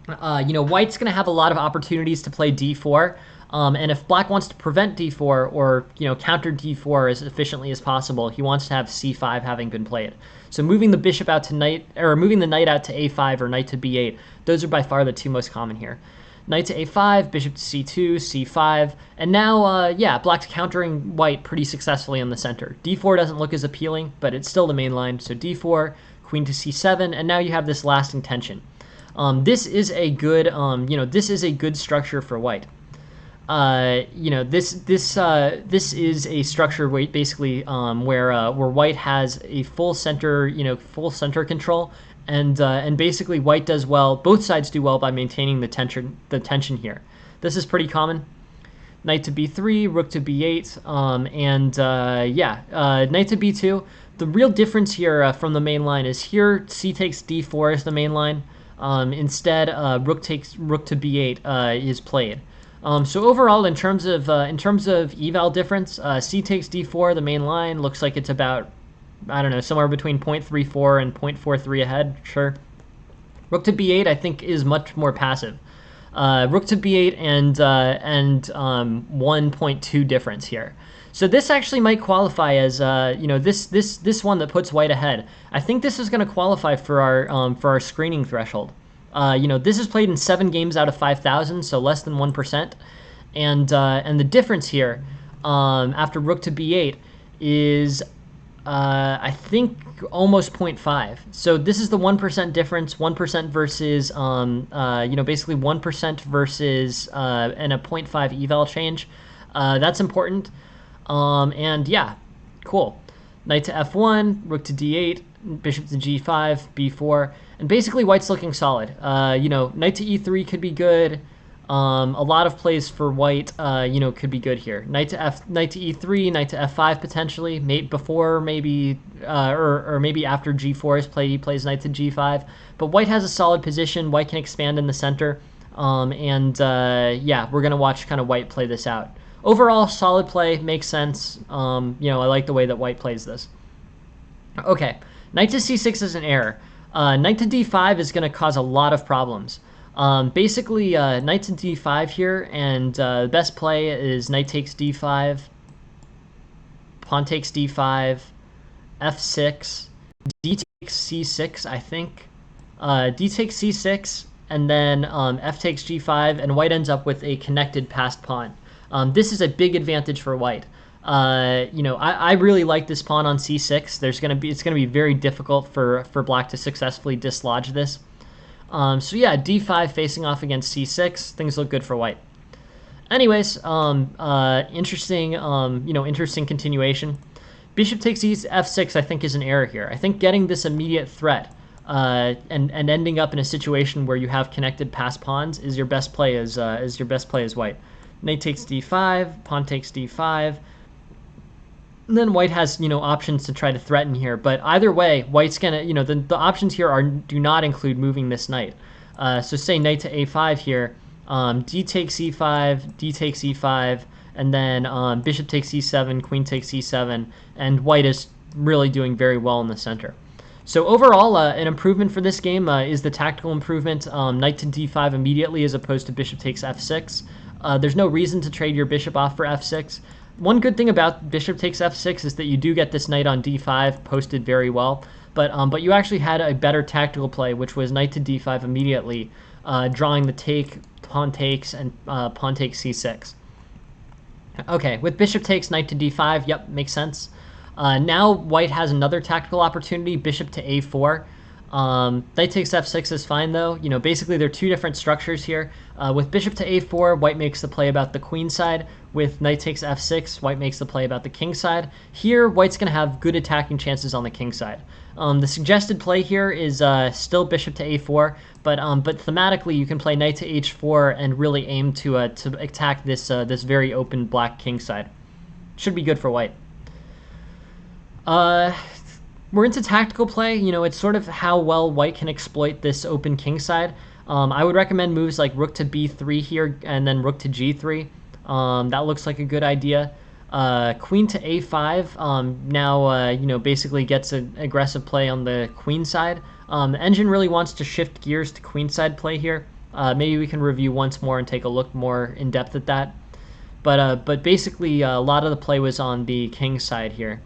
White's going to have a lot of opportunities to play d4. And if black wants to prevent d4 or counter d4 as efficiently as possible, he wants to have c5 having been played. So moving the bishop out to knight, or moving the knight out to a5 or knight to b8, those are by far the 2 most common here. Knight to a5, bishop to c2, c5, and now, black's countering white pretty successfully in the center. d4 doesn't look as appealing, but it's still the main line. So d4, queen to c7, and now you have this lasting tension. This is a good, this is a good structure for white. This is a structure where basically where white has a full center control, and basically white does well. Both sides do well by maintaining the tension here. This is pretty common. Knight to b3, rook to b8, knight to b2. The real difference here from the main line is here c takes d4 is the main line. Instead, rook to b8 is played. So overall, in terms of eval difference, c takes d4, the main line, looks like it's about, I don't know, somewhere between 0.34 and 0.43 ahead, sure. Rook to b8, I think, is much more passive. Rook to b8 and 1.2 difference here. So this actually might qualify as, this one that puts white ahead. I think this is going to qualify for our screening threshold. This is played in 7 games out of 5,000, so less than 1%. And the difference here, after rook to b8, is I think almost 0.5. So this is the 1% difference, 1% versus basically 1% versus and a 0.5 eval change. That's important. And yeah, cool. Knight to f1, rook to d8, bishop to g5, b4, and basically white's looking solid. Knight to e3 could be good. A lot of plays for white, could be good here. Knight to e3, knight to f5 potentially. Maybe after g4 is played, he plays knight to g5. But white has a solid position. White can expand in the center. We're gonna watch kind of white play this out. Overall, solid play, makes sense. I like the way that white plays this. Okay, knight to c6 is an error. Knight to d5 is going to cause a lot of problems. Basically, knight to d5 here, and the best play is knight takes d5, pawn takes d5, f6, d takes c6, I think. D takes c6, and then f takes g5, and white ends up with a connected passed pawn. This is a big advantage for white. I really like this pawn on c6. It's gonna be very difficult for black to successfully dislodge this. So yeah, d5 facing off against c6. Things look good for white. Anyways, interesting, interesting continuation. Bishop takes f6, I think, is an error here. I think getting this immediate threat and ending up in a situation where you have connected passed pawns is your best play as white. Knight takes d5, pawn takes d5. And then white has options to try to threaten here, but either way, white's gonna the options here do not include moving this knight. So say knight to a5 here. D takes e5, d takes e5, and then bishop takes e7, queen takes e7, and white is really doing very well in the center. So overall, an improvement for this game is the tactical improvement, knight to d5 immediately as opposed to bishop takes f6. There's no reason to trade your bishop off for f6. One good thing about bishop takes f6 is that you do get this knight on d5 posted very well, but you actually had a better tactical play, which was knight to d5 immediately, drawing the take, pawn takes, and pawn takes c6. Okay, with bishop takes, knight to d5, yep, makes sense. Now white has another tactical opportunity, bishop to a4. Knight takes f6 is fine though. Basically they're two different structures here. With bishop to a4, white makes the play about the queen side. With knight takes f6, white makes the play about the king side. Here, white's going to have good attacking chances on the king side. The suggested play here is still bishop to a4, but thematically you can play knight to h4 and really aim to attack this very open black king side. Should be good for white. We're into tactical play. It's sort of how well white can exploit this open king side. I would recommend moves like rook to b3 here and then rook to g3. That looks like a good idea. Queen to a5 now basically gets an aggressive play on the queen side. The engine really wants to shift gears to queenside play here. Maybe we can review once more and take a look more in depth at that. But basically a lot of the play was on the king side here.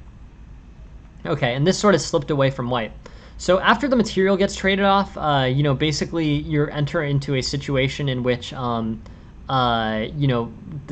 Okay, and this sort of slipped away from white. So after the material gets traded off, basically you enter into a situation in which, the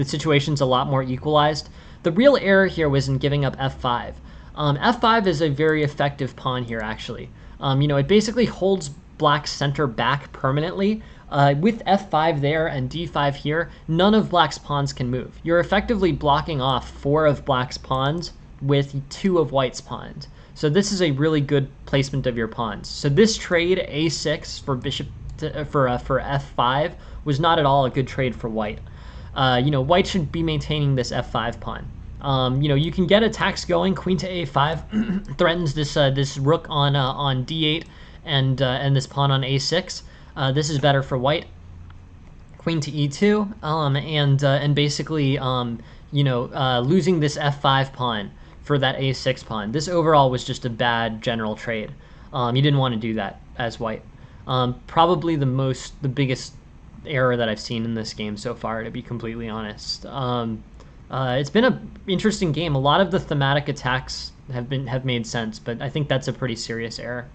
situation's a lot more equalized. The real error here was in giving up f5. F5 is a very effective pawn here, actually. It basically holds black's center back permanently. With f5 there and d5 here, none of black's pawns can move. You're effectively blocking off 4 of black's pawns with 2 of white's pawns. So this is a really good placement of your pawns. So this trade a6 for bishop for f5 was not at all a good trade for white. White should be maintaining this f5 pawn. You can get attacks going. Queen to a5 threatens this rook on d8 and this pawn on a6. This is better for white. Queen to e2 and basically losing this f5 pawn for that a6 pawn. This overall was just a bad general trade. You didn't want to do that as white. Probably the biggest error that I've seen in this game so far, to be completely honest. It's been an interesting game. A lot of the thematic attacks have made sense, but I think that's a pretty serious error.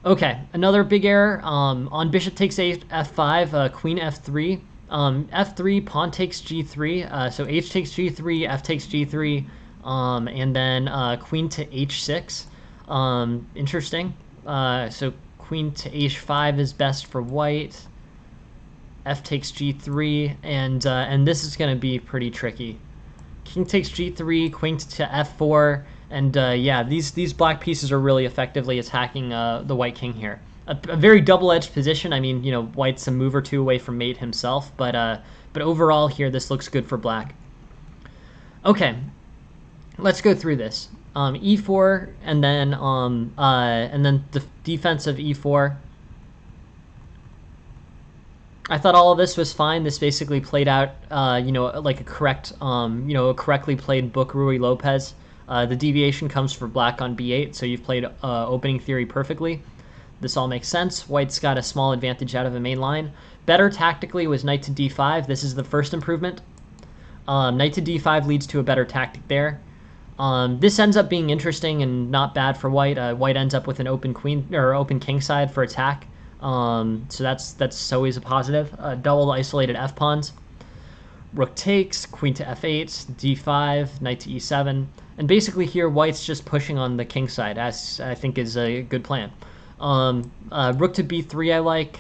Okay, another big error on bishop takes f5, queen f3. F3, pawn takes g3, so h takes g3, f takes g3, and then queen to h6. Interesting. So queen to h5 is best for white. F takes g3, and this is going to be pretty tricky. King takes g3, queen to f4, and yeah, these black pieces are really effectively attacking the white king here. A very double-edged position. I mean, white's a move or two away from mate himself, but overall here, this looks good for black. Okay, let's go through this. E4, and then the defense of e4. I thought all of this was fine. This basically played out, like a correct, a correctly played book Ruy Lopez. The deviation comes for black on b8, so you've played opening theory perfectly. This all makes sense. White's got a small advantage out of a main line. Better tactically was knight to d5. This is the first improvement. Knight to d5 leads to a better tactic there. This ends up being interesting and not bad for white. White ends up with an open queen or open king side for attack. So that's always a positive. Double isolated f pawns. Rook takes, queen to f8, d5, knight to e7, and basically here white's just pushing on the king side, as I think is a good plan. Rook to b3 I like.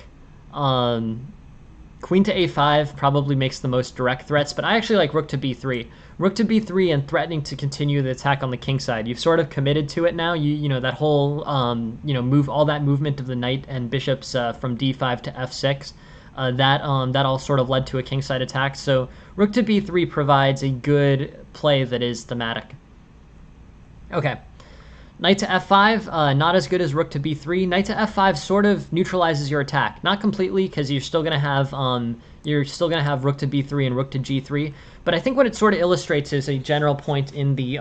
Queen to a5 probably makes the most direct threats, but I actually like rook to b3. Rook to b3 and threatening to continue the attack on the king side. You've sort of committed to it now. You know that whole move, all that movement of the knight and bishops from d5 to f6. That all sort of led to a kingside attack. So rook to b3 provides a good play that is thematic. Okay, knight to f5, not as good as rook to b3. Knight to f5 sort of neutralizes your attack, not completely, because you're still gonna have rook to b3 and rook to g3. But I think what it sort of illustrates is a general point in the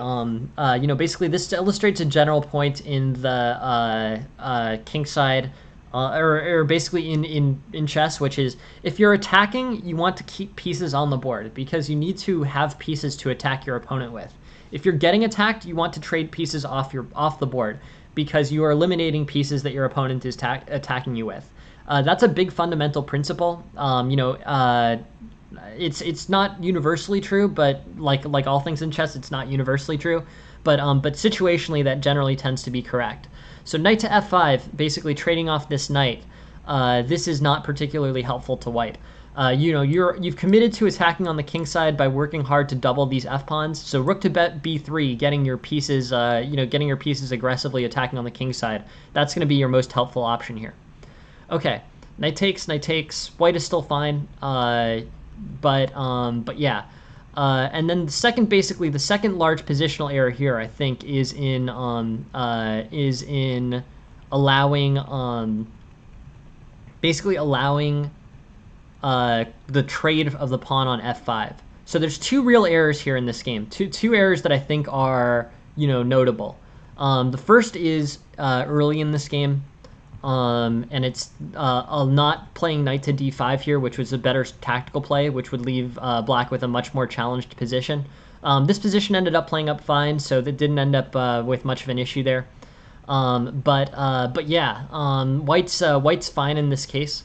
basically this illustrates a general point in the kingside. Or basically in chess, which is if you're attacking, you want to keep pieces on the board because you need to have pieces to attack your opponent with. If you're getting attacked, you want to trade pieces off the board because you are eliminating pieces that your opponent is attacking you with. That's a big fundamental principle. It's not universally true, but like all things in chess, it's not universally true. But situationally, that generally tends to be correct. So knight to f5, basically trading off this knight. This is not particularly helpful to white. You've committed to attacking on the king side by working hard to double these f pawns. So rook to b3, getting your pieces aggressively attacking on the king side. That's going to be your most helpful option here. Okay, knight takes. White is still fine, but yeah. And then the second large positional error here, I think, is in allowing the trade of the pawn on f5. So there's two real errors here in this game. Two errors that I think are notable. The first is early in this game. And it's not playing knight to d5 here, which was a better tactical play, which would leave black with a much more challenged position. This position ended up playing up fine, so that didn't end up with much of an issue there. But yeah, white's fine in this case.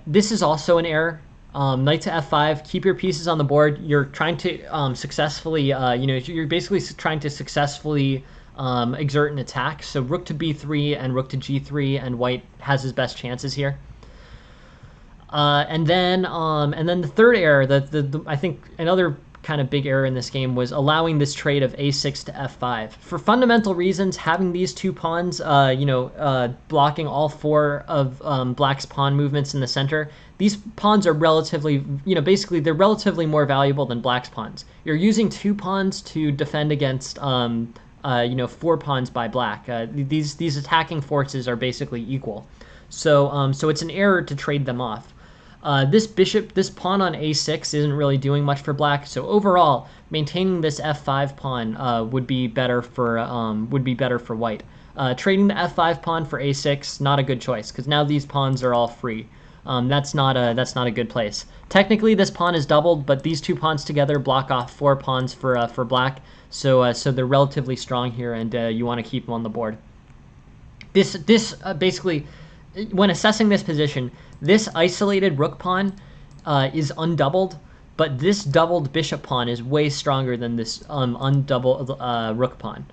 This is also an error. Knight to f5, keep your pieces on the board. You're trying to successfully, you're basically trying to successfully exert an attack. So rook to b3 and rook to g3, and white has his best chances here. And then the third error, I think another kind of big error in this game was allowing this trade of a6 to f5. For fundamental reasons, having these two pawns, blocking all four of black's pawn movements in the center, these pawns are relatively, basically they're relatively more valuable than black's pawns. You're using two pawns to defend against, 4 pawns by black. These attacking forces are basically equal. So it's an error to trade them off. This pawn on a6 isn't really doing much for black. So overall, maintaining this f5 pawn would be better for white. Trading the f5 pawn for a6, not a good choice because now these pawns are all free. That's not a good place. Technically, this pawn is doubled, but these two pawns together block off 4 pawns for black. So they're relatively strong here, and you want to keep them on the board. This basically, when assessing this position, this isolated rook pawn is undoubled, but this doubled bishop pawn is way stronger than this undoubled rook pawn.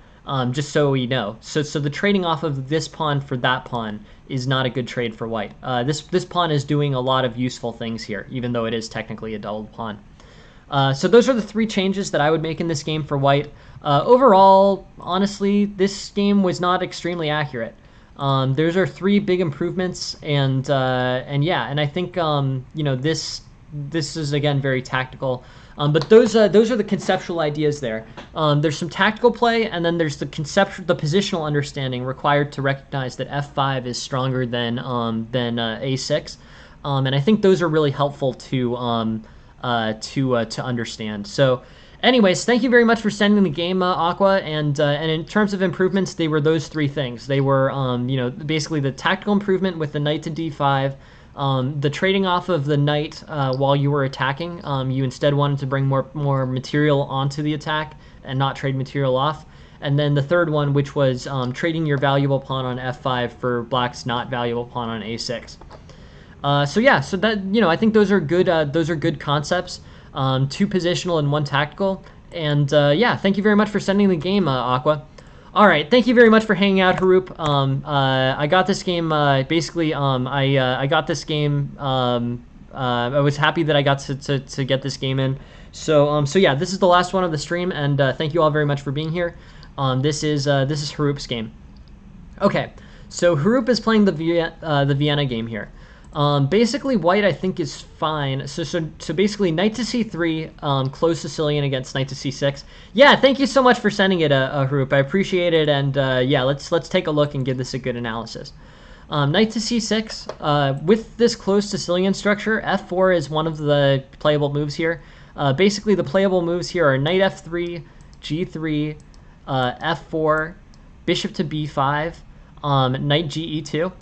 Just so we know. So the trading off of this pawn for that pawn is not a good trade for white. This pawn is doing a lot of useful things here, even though it is technically a doubled pawn. So those are the 3 changes that I would make in this game for white. Overall, honestly, this game was not extremely accurate. Those are 3 big improvements, and I think this is again very tactical. But those are the conceptual ideas there. There's some tactical play, and then there's the positional understanding required to recognize that f5 is stronger than a6, and I think those are really helpful to understand. So, anyways, thank you very much for sending the game, Aqua. And in terms of improvements, they were those 3 things. They were basically the tactical improvement with the knight to d5. The trading off of the knight while you were attacking, you instead wanted to bring more material onto the attack and not trade material off. And then the third one, which was trading your valuable pawn on f5 for black's not valuable pawn on a6. So yeah, so that, I think those are good concepts. 2 positional and 1 tactical. And yeah, thank you very much for sending the game, Aqua. All right, thank you very much for hanging out, Haroop. I got this game basically. I got this game. I was happy that I got to get this game in. So yeah, this is the last one of the stream, and thank you all very much for being here. This is Haroop's game. Okay, so Haroop is playing the Vienna game here. Basically, white I think is fine. So basically, knight to c3, close Sicilian against knight to c6. Yeah, thank you so much for sending it, Haroop. I appreciate it, and yeah, let's take a look and give this a good analysis. Knight to c6. With this closed Sicilian structure, f4 is one of the playable moves here. Basically, the playable moves here are knight f3, g3, f4, bishop to b5, knight ge2.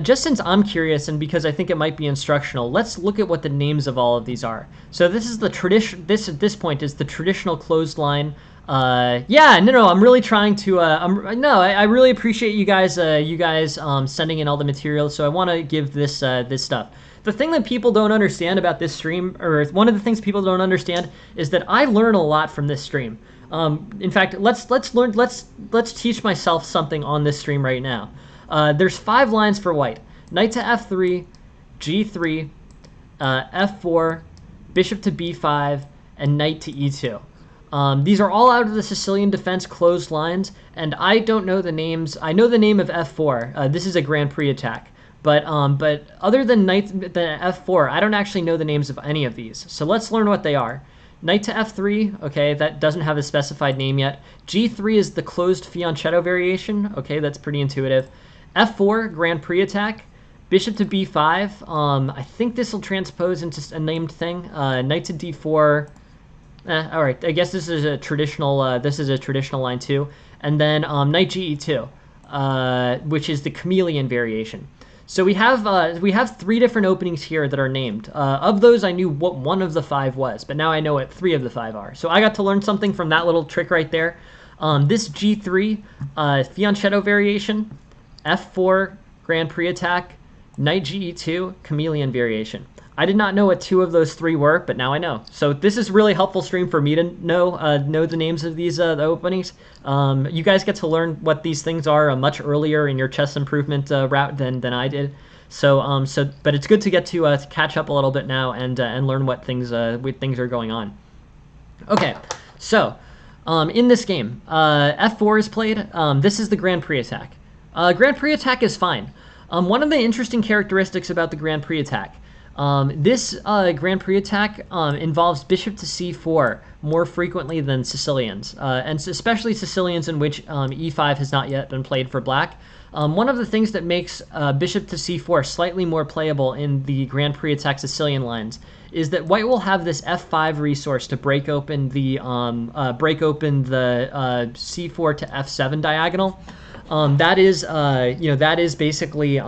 Just since I'm curious and because I think it might be instructional, let's look at what the names of all of these are. So this is the tradition. This at this point is the traditional closed line. Yeah, no, I'm really trying to. I really appreciate you guys. Sending in all the materials. So I want to give this this stuff. The thing that people don't understand about this stream, or one of the things people don't understand, is that I learn a lot from this stream. In fact, let's teach myself something on this stream right now. There's 5 lines for white. Knight to f3, g3, f4, bishop to b5, and knight to e2. These are all out of the Sicilian defense closed lines, and I don't know the names. I know the name of f4. This is a Grand Prix attack. But other than f4, I don't actually know the names of any of these. So let's learn what they are. Knight to f3, okay, that doesn't have a specified name yet. g3 is the closed fianchetto variation. Okay, that's pretty intuitive. f4, Grand Prix attack. Bishop to b5. I think this will transpose into a named thing. Knight to d4. All right, I guess this is a traditional. Line too. And then knight ge2, which is the chameleon variation. So we have 3 different openings here that are named. Of those, I knew what one of the 5 was, but now I know what 3 of the 5 are. So I got to learn something from that little trick right there. This g3 fianchetto variation, f4 Grand Prix attack, knight ge2 chameleon variation. I did not know what 2 of those 3 were, but now I know. So this is really helpful stream for me to know the names of these the openings. You guys get to learn what these things are much earlier in your chess improvement route than I did. But it's good to get to catch up a little bit now and learn what things are going on. Okay, so in this game, f4 is played. This is the Grand Prix attack. Grand Prix attack is fine. One of the interesting characteristics about the Grand Prix attack. This Grand Prix attack involves bishop to c4 more frequently than Sicilians, and especially Sicilians in which e5 has not yet been played for black. One of the things that makes bishop to c4 slightly more playable in the Grand Prix attack Sicilian lines is that white will have this f5 resource to break open the c4 to f7 diagonal. That is basically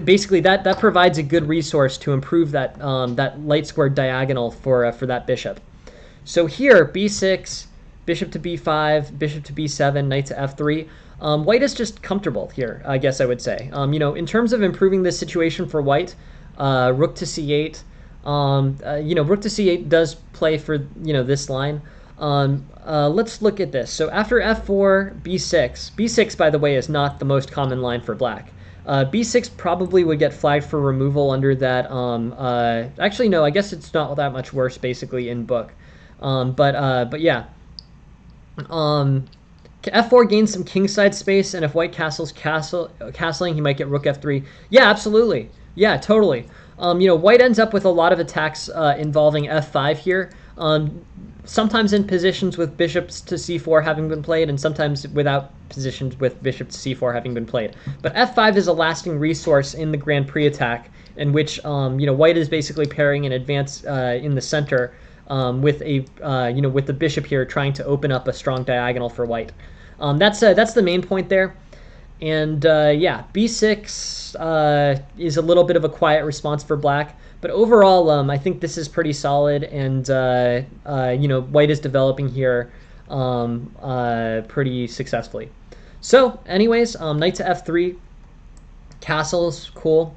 basically that provides a good resource to improve that light squared diagonal for that bishop. So here, b6, bishop to b5, bishop to b7, knight to f3. White is just comfortable here, I guess I would say. In terms of improving this situation for white, rook to c8. Rook to c8 does play for this line. Let's look at this. So after f4, b6. b6, by the way, is not the most common line for black. b6 probably would get flagged for removal under that. Actually, no, I guess it's not that much worse, basically, in book. But yeah. f4 gains some kingside space, and if white castling, he might get rook f3. Yeah, absolutely. Yeah, totally. White ends up with a lot of attacks involving f5 here. Sometimes in positions with bishops to c4 having been played, and sometimes without positions with bishop to c4 having been played. But f5 is a lasting resource in the Grand Prix attack, in which white is basically pairing an advance in the center with the bishop here, trying to open up a strong diagonal for white. That's the main point there. And yeah, b6 is a little bit of a quiet response for black, but overall, I think this is pretty solid, and white is developing here pretty successfully. So, anyways, knight to f3, castles, cool.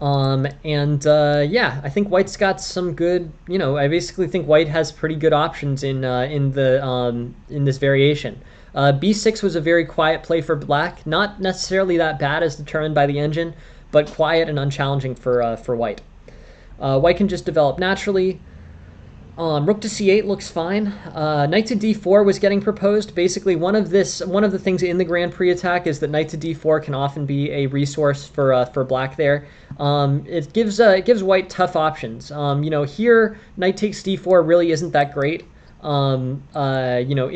Yeah, I think white's got some good. I basically think white has pretty good options in this variation. b6 was a very quiet play for black, not necessarily that bad as determined by the engine, but quiet and unchallenging for white. White can just develop naturally. Rook to c8 looks fine. Knight to d4 was getting proposed. Basically, one of the things in the Grand Prix attack is that knight to d4 can often be a resource for black there. It gives white tough options. Here knight takes d4 really isn't that great. In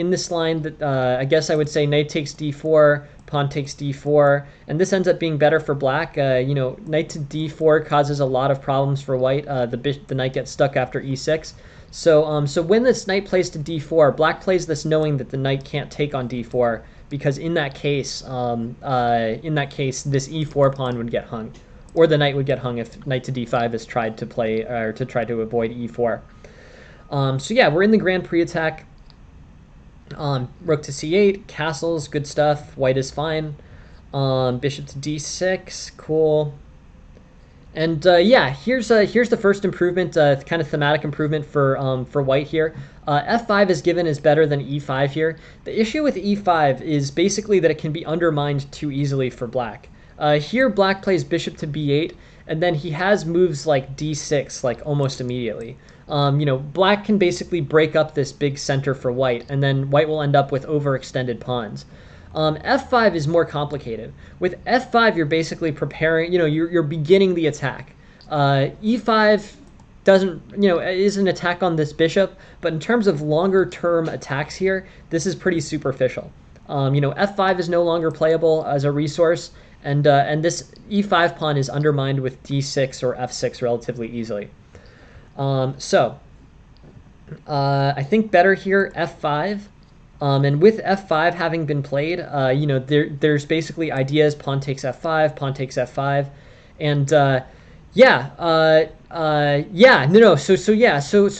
this line, that I guess I would say knight takes d4, pawn takes d4, and this ends up being better for black. Knight to d4 causes a lot of problems for white. The knight gets stuck after e6. So when this knight plays to d4, black plays this knowing that the knight can't take on d4, because in that case, this e4 pawn would get hung, or the knight would get hung if knight to d5 is tried to play or to try to avoid e4. So yeah, we're in the Grand Prix attack. Rook to c8, castles, good stuff. White is fine. Bishop to d6, cool. And yeah, here's the first improvement, kind of thematic improvement for white here. f5 is given as better than e5 here. The issue with e5 is basically that it can be undermined too easily for black. Here black plays bishop to b8, and then he has moves like d6 like almost immediately. Black can basically break up this big center for white, and then white will end up with overextended pawns. f5 is more complicated. With f5, you're basically preparing, you're beginning the attack. e5 is an attack on this bishop, but in terms of longer term attacks here, this is pretty superficial. f5 is no longer playable as a resource, and this e5 pawn is undermined with d6 or f6 relatively easily. I think better here f5. And with f5 having been played, there's basically ideas pawn takes f5, pawn takes f5, and So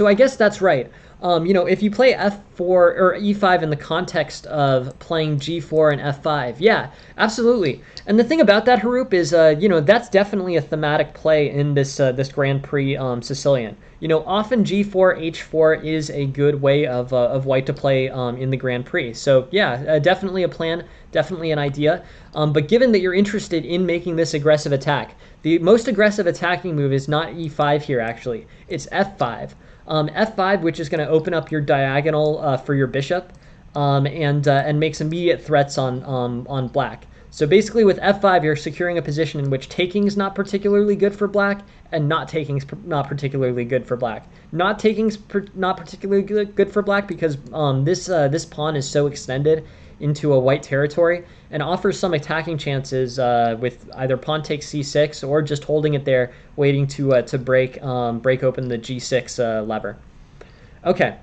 I guess that's right. If you play f4 or e5 in the context of playing g4 and f5, yeah, absolutely. And the thing about that, Haroop, is that's definitely a thematic play in this Grand Prix Sicilian. Often g4 h4 is a good way of white to play in the Grand Prix. So yeah, definitely a plan, definitely an idea. But given that you're interested in making this aggressive attack, the most aggressive attacking move is not e5 here. Actually, it's f5. f5, which is going to open up your diagonal for your bishop, and makes immediate threats on black. So basically, with f5, you're securing a position in which taking is not particularly good for black, and not taking is not particularly good for black. Not taking is not particularly good for black because this pawn is so extended into a white territory and offers some attacking chances with either pawn takes c6 or just holding it there, waiting to break open the g6 lever. Okay,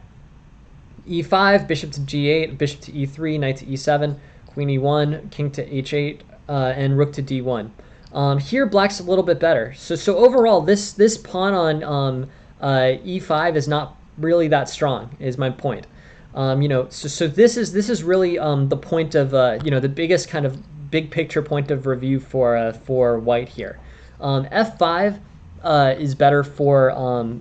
e5, bishop to g8, bishop to e3, knight to e7, queen e1, king to h8, and rook to d1. Here black's a little bit better. So overall, this pawn on e5 is not really that strong, is my point. So this is really the point of the biggest kind of big picture point of review for white here. f5 is better for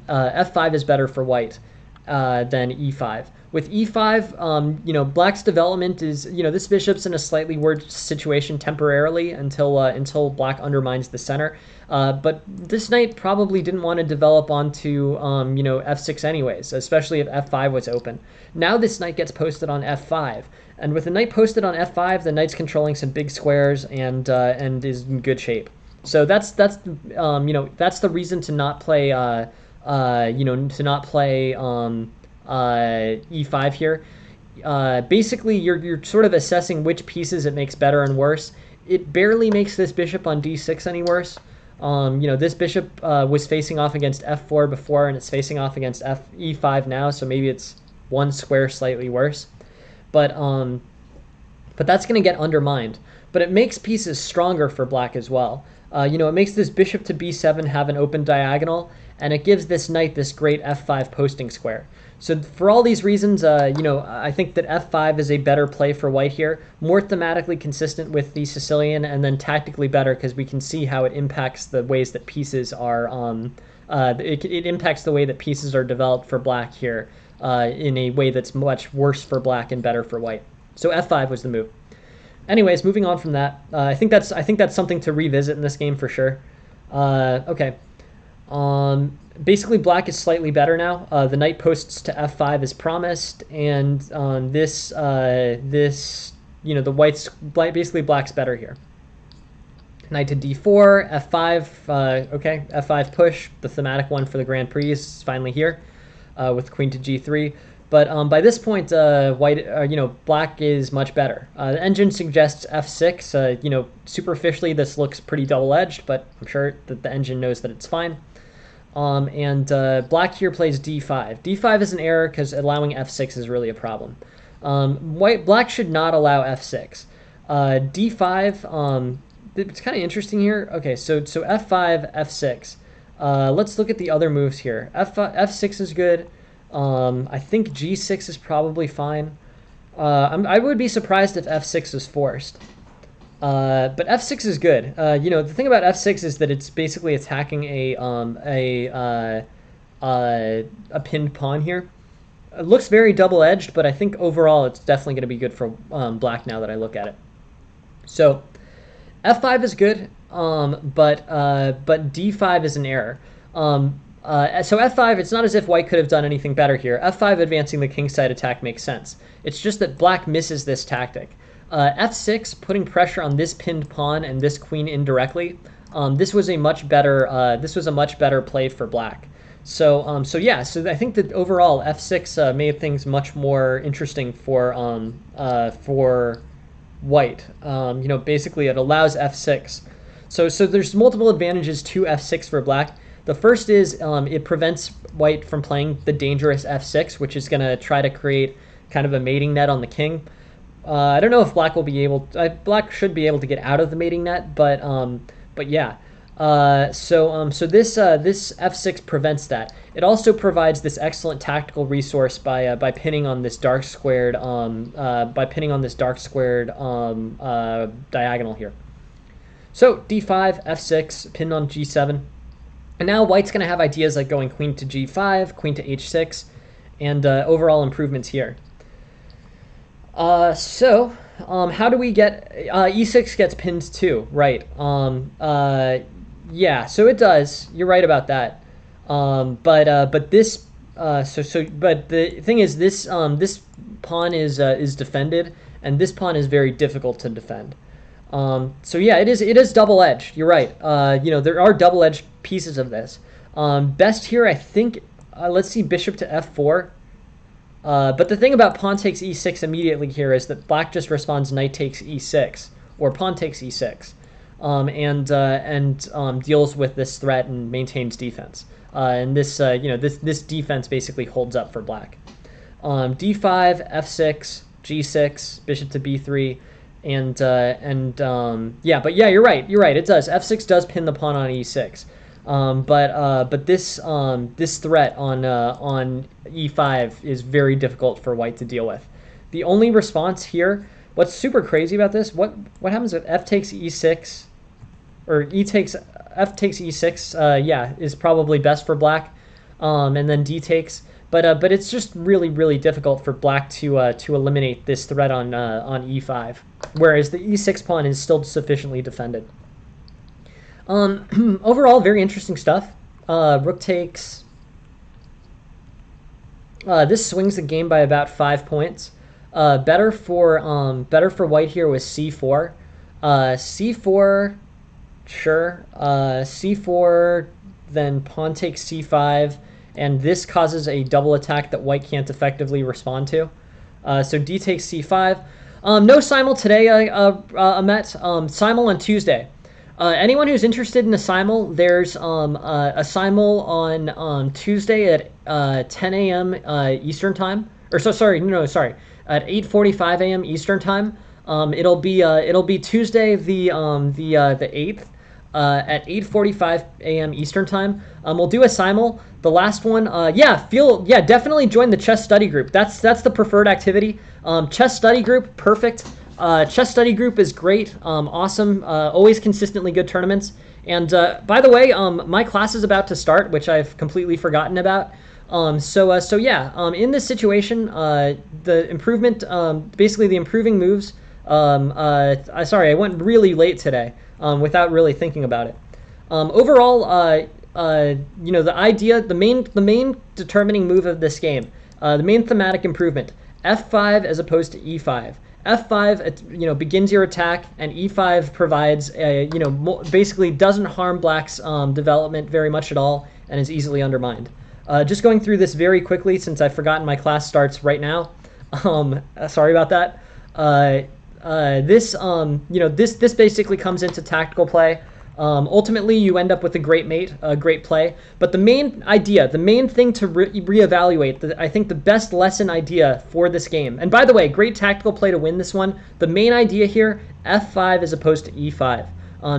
f5 is better for white than e5. With e5, black's development is, this bishop's in a slightly worse situation temporarily until black undermines the center. But this knight probably didn't want to develop onto, f6 anyways, especially if f5 was open. Now this knight gets posted on f5. And with the knight posted on f5, the knight's controlling some big squares and is in good shape. So that's the reason to not play, e5 here. Basically, you're sort of assessing which pieces it makes better and worse. It barely makes this bishop on d6 any worse. This bishop was facing off against f4 before, and it's facing off against e5 now, so maybe it's one square slightly worse. But that's going to get undermined. but it makes pieces stronger for black as well. It makes this bishop to b7 have an open diagonal, and it gives this knight this great f5 posting square. So for all these reasons, I think that f5 is a better play for white here, more thematically consistent with the Sicilian, and then tactically better because we can see how it impacts the ways that pieces are. It impacts the way that pieces are developed for black here in a way that's much worse for black and better for white. So f5 was the move. Anyways, moving on from that, I think that's something to revisit in this game for sure. Okay. Basically, black is slightly better now. The knight posts to f5 as promised, and the white's basically black's better here. Knight to d4, f5. Okay, f5 push, the thematic one for the Grand Prix is finally here, with queen to g3. But by this point, black is much better. The engine suggests f6. Superficially, this looks pretty double-edged, but I'm sure that the engine knows that it's fine. Black here plays d5. d5 is an error because allowing f6 is really a problem. Black should not allow f6. d5, it's kind of interesting here. Okay, so f5, f6. Let's look at the other moves here. f6 is good. I think g6 is probably fine. I would be surprised if f6 is forced. But f6 is good. The thing about f6 is that it's basically attacking a pinned pawn here. It looks very double-edged, but I think overall it's definitely going to be good for black now that I look at it. So f5 is good, but d5 is an error. So f5, it's not as if white could have done anything better here. f5 advancing the kingside attack makes sense. It's just that black misses this tactic. f6, putting pressure on this pinned pawn and this queen indirectly. This was a much better play for black. So I think that overall f6 made things much more interesting for white. Basically it allows f6. So there's multiple advantages to f6 for black. The first is it prevents white from playing the dangerous f6, which is going to try to create kind of a mating net on the king. I don't know if black will be able. Black should be able to get out of the mating net, but yeah. So this f6 prevents that. It also provides this excellent tactical resource by pinning on this dark squared diagonal here. So d5, f6, pinned on g7. And now white's going to have ideas like going queen to g5, queen to h6, and overall improvements here. How do we get... e6 gets pinned too, right. Yeah, so it does. You're right about that. But the thing is, this pawn is defended, and this pawn is very difficult to defend. So yeah, it is double-edged. You're right. There are double-edged pieces of this. Best here, I think. Let's see, bishop to f4. But the thing about pawn takes e6 immediately here is that black just responds knight takes e6 or pawn takes e6, and deals with this threat and maintains defense. And this this defense basically holds up for black. d5, f6, g6, bishop to b3. Yeah, but yeah, you're right. It does. f6 does pin the pawn on e6, but this threat on e5 is very difficult for white to deal with. The only response here, what's super crazy about this? What happens if f takes e6, or f takes e6? Yeah, is probably best for black, and then d takes. But it's just really difficult for black to eliminate this threat on e5, whereas the e6 pawn is still sufficiently defended. Overall, very interesting stuff. Rook takes. This swings the game by about 5 points. Better for white here was c4. C4, sure. C4, then pawn takes c5. And this causes a double attack that white can't effectively respond to. So d takes c5. No simul today, Amet. Simul on Tuesday. Anyone who's interested in a simul, there's a simul on Tuesday at 10 a.m. Eastern time. At 8:45 a.m. Eastern time. It'll be Tuesday the 8th at 8:45 a.m. Eastern time. We'll do a simul. The last one, definitely join the chess study group. That's the preferred activity. Chess study group, perfect. Chess study group is great, awesome, always consistently good tournaments. And by the way, my class is about to start, which I've completely forgotten about. In this situation, the improvement, basically the improving moves. Sorry, I went really late today without really thinking about it. Overall, the idea, the main determining move of this game, the main thematic improvement, F5 as opposed to E5. F5, begins your attack, and E5 provides, basically doesn't harm Black's development very much at all, and is easily undermined. Just going through this very quickly since I've forgotten my class starts right now. Sorry about that. This basically comes into tactical play. Ultimately, you end up with a great mate, a great play. But the main idea, the main thing to reevaluate, I think the best lesson idea for this game, and by the way, great tactical play to win this one, the main idea here, F5 as opposed to E5.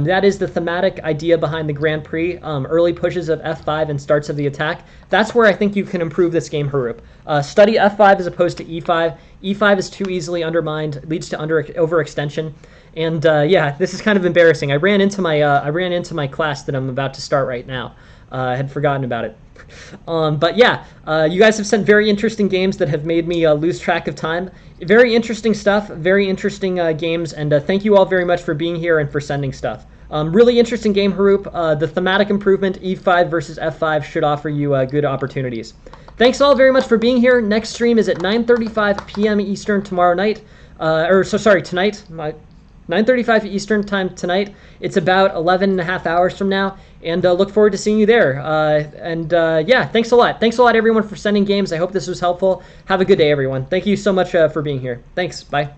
That is the thematic idea behind the Grand Prix, early pushes of F5 and starts of the attack. That's where I think you can improve this game, Harup. Study F5 as opposed to E5. E5 is too easily undermined, leads to overextension. And this is kind of embarrassing. I ran into my class that I'm about to start right now. I had forgotten about it. You guys have sent very interesting games that have made me lose track of time. Very interesting stuff, very interesting games, and thank you all very much for being here and for sending stuff. Really interesting game, Harup. The thematic improvement, E5 versus F5, should offer you good opportunities. Thanks all very much for being here. Next stream is at 9:35 p.m. Eastern tomorrow night. Tonight. 9:35 Eastern time tonight. It's about 11 and a half hours from now, and look forward to seeing you there. Thanks a lot. Thanks a lot, everyone, for sending games. I hope this was helpful. Have a good day, everyone. Thank you so much for being here. Thanks. Bye.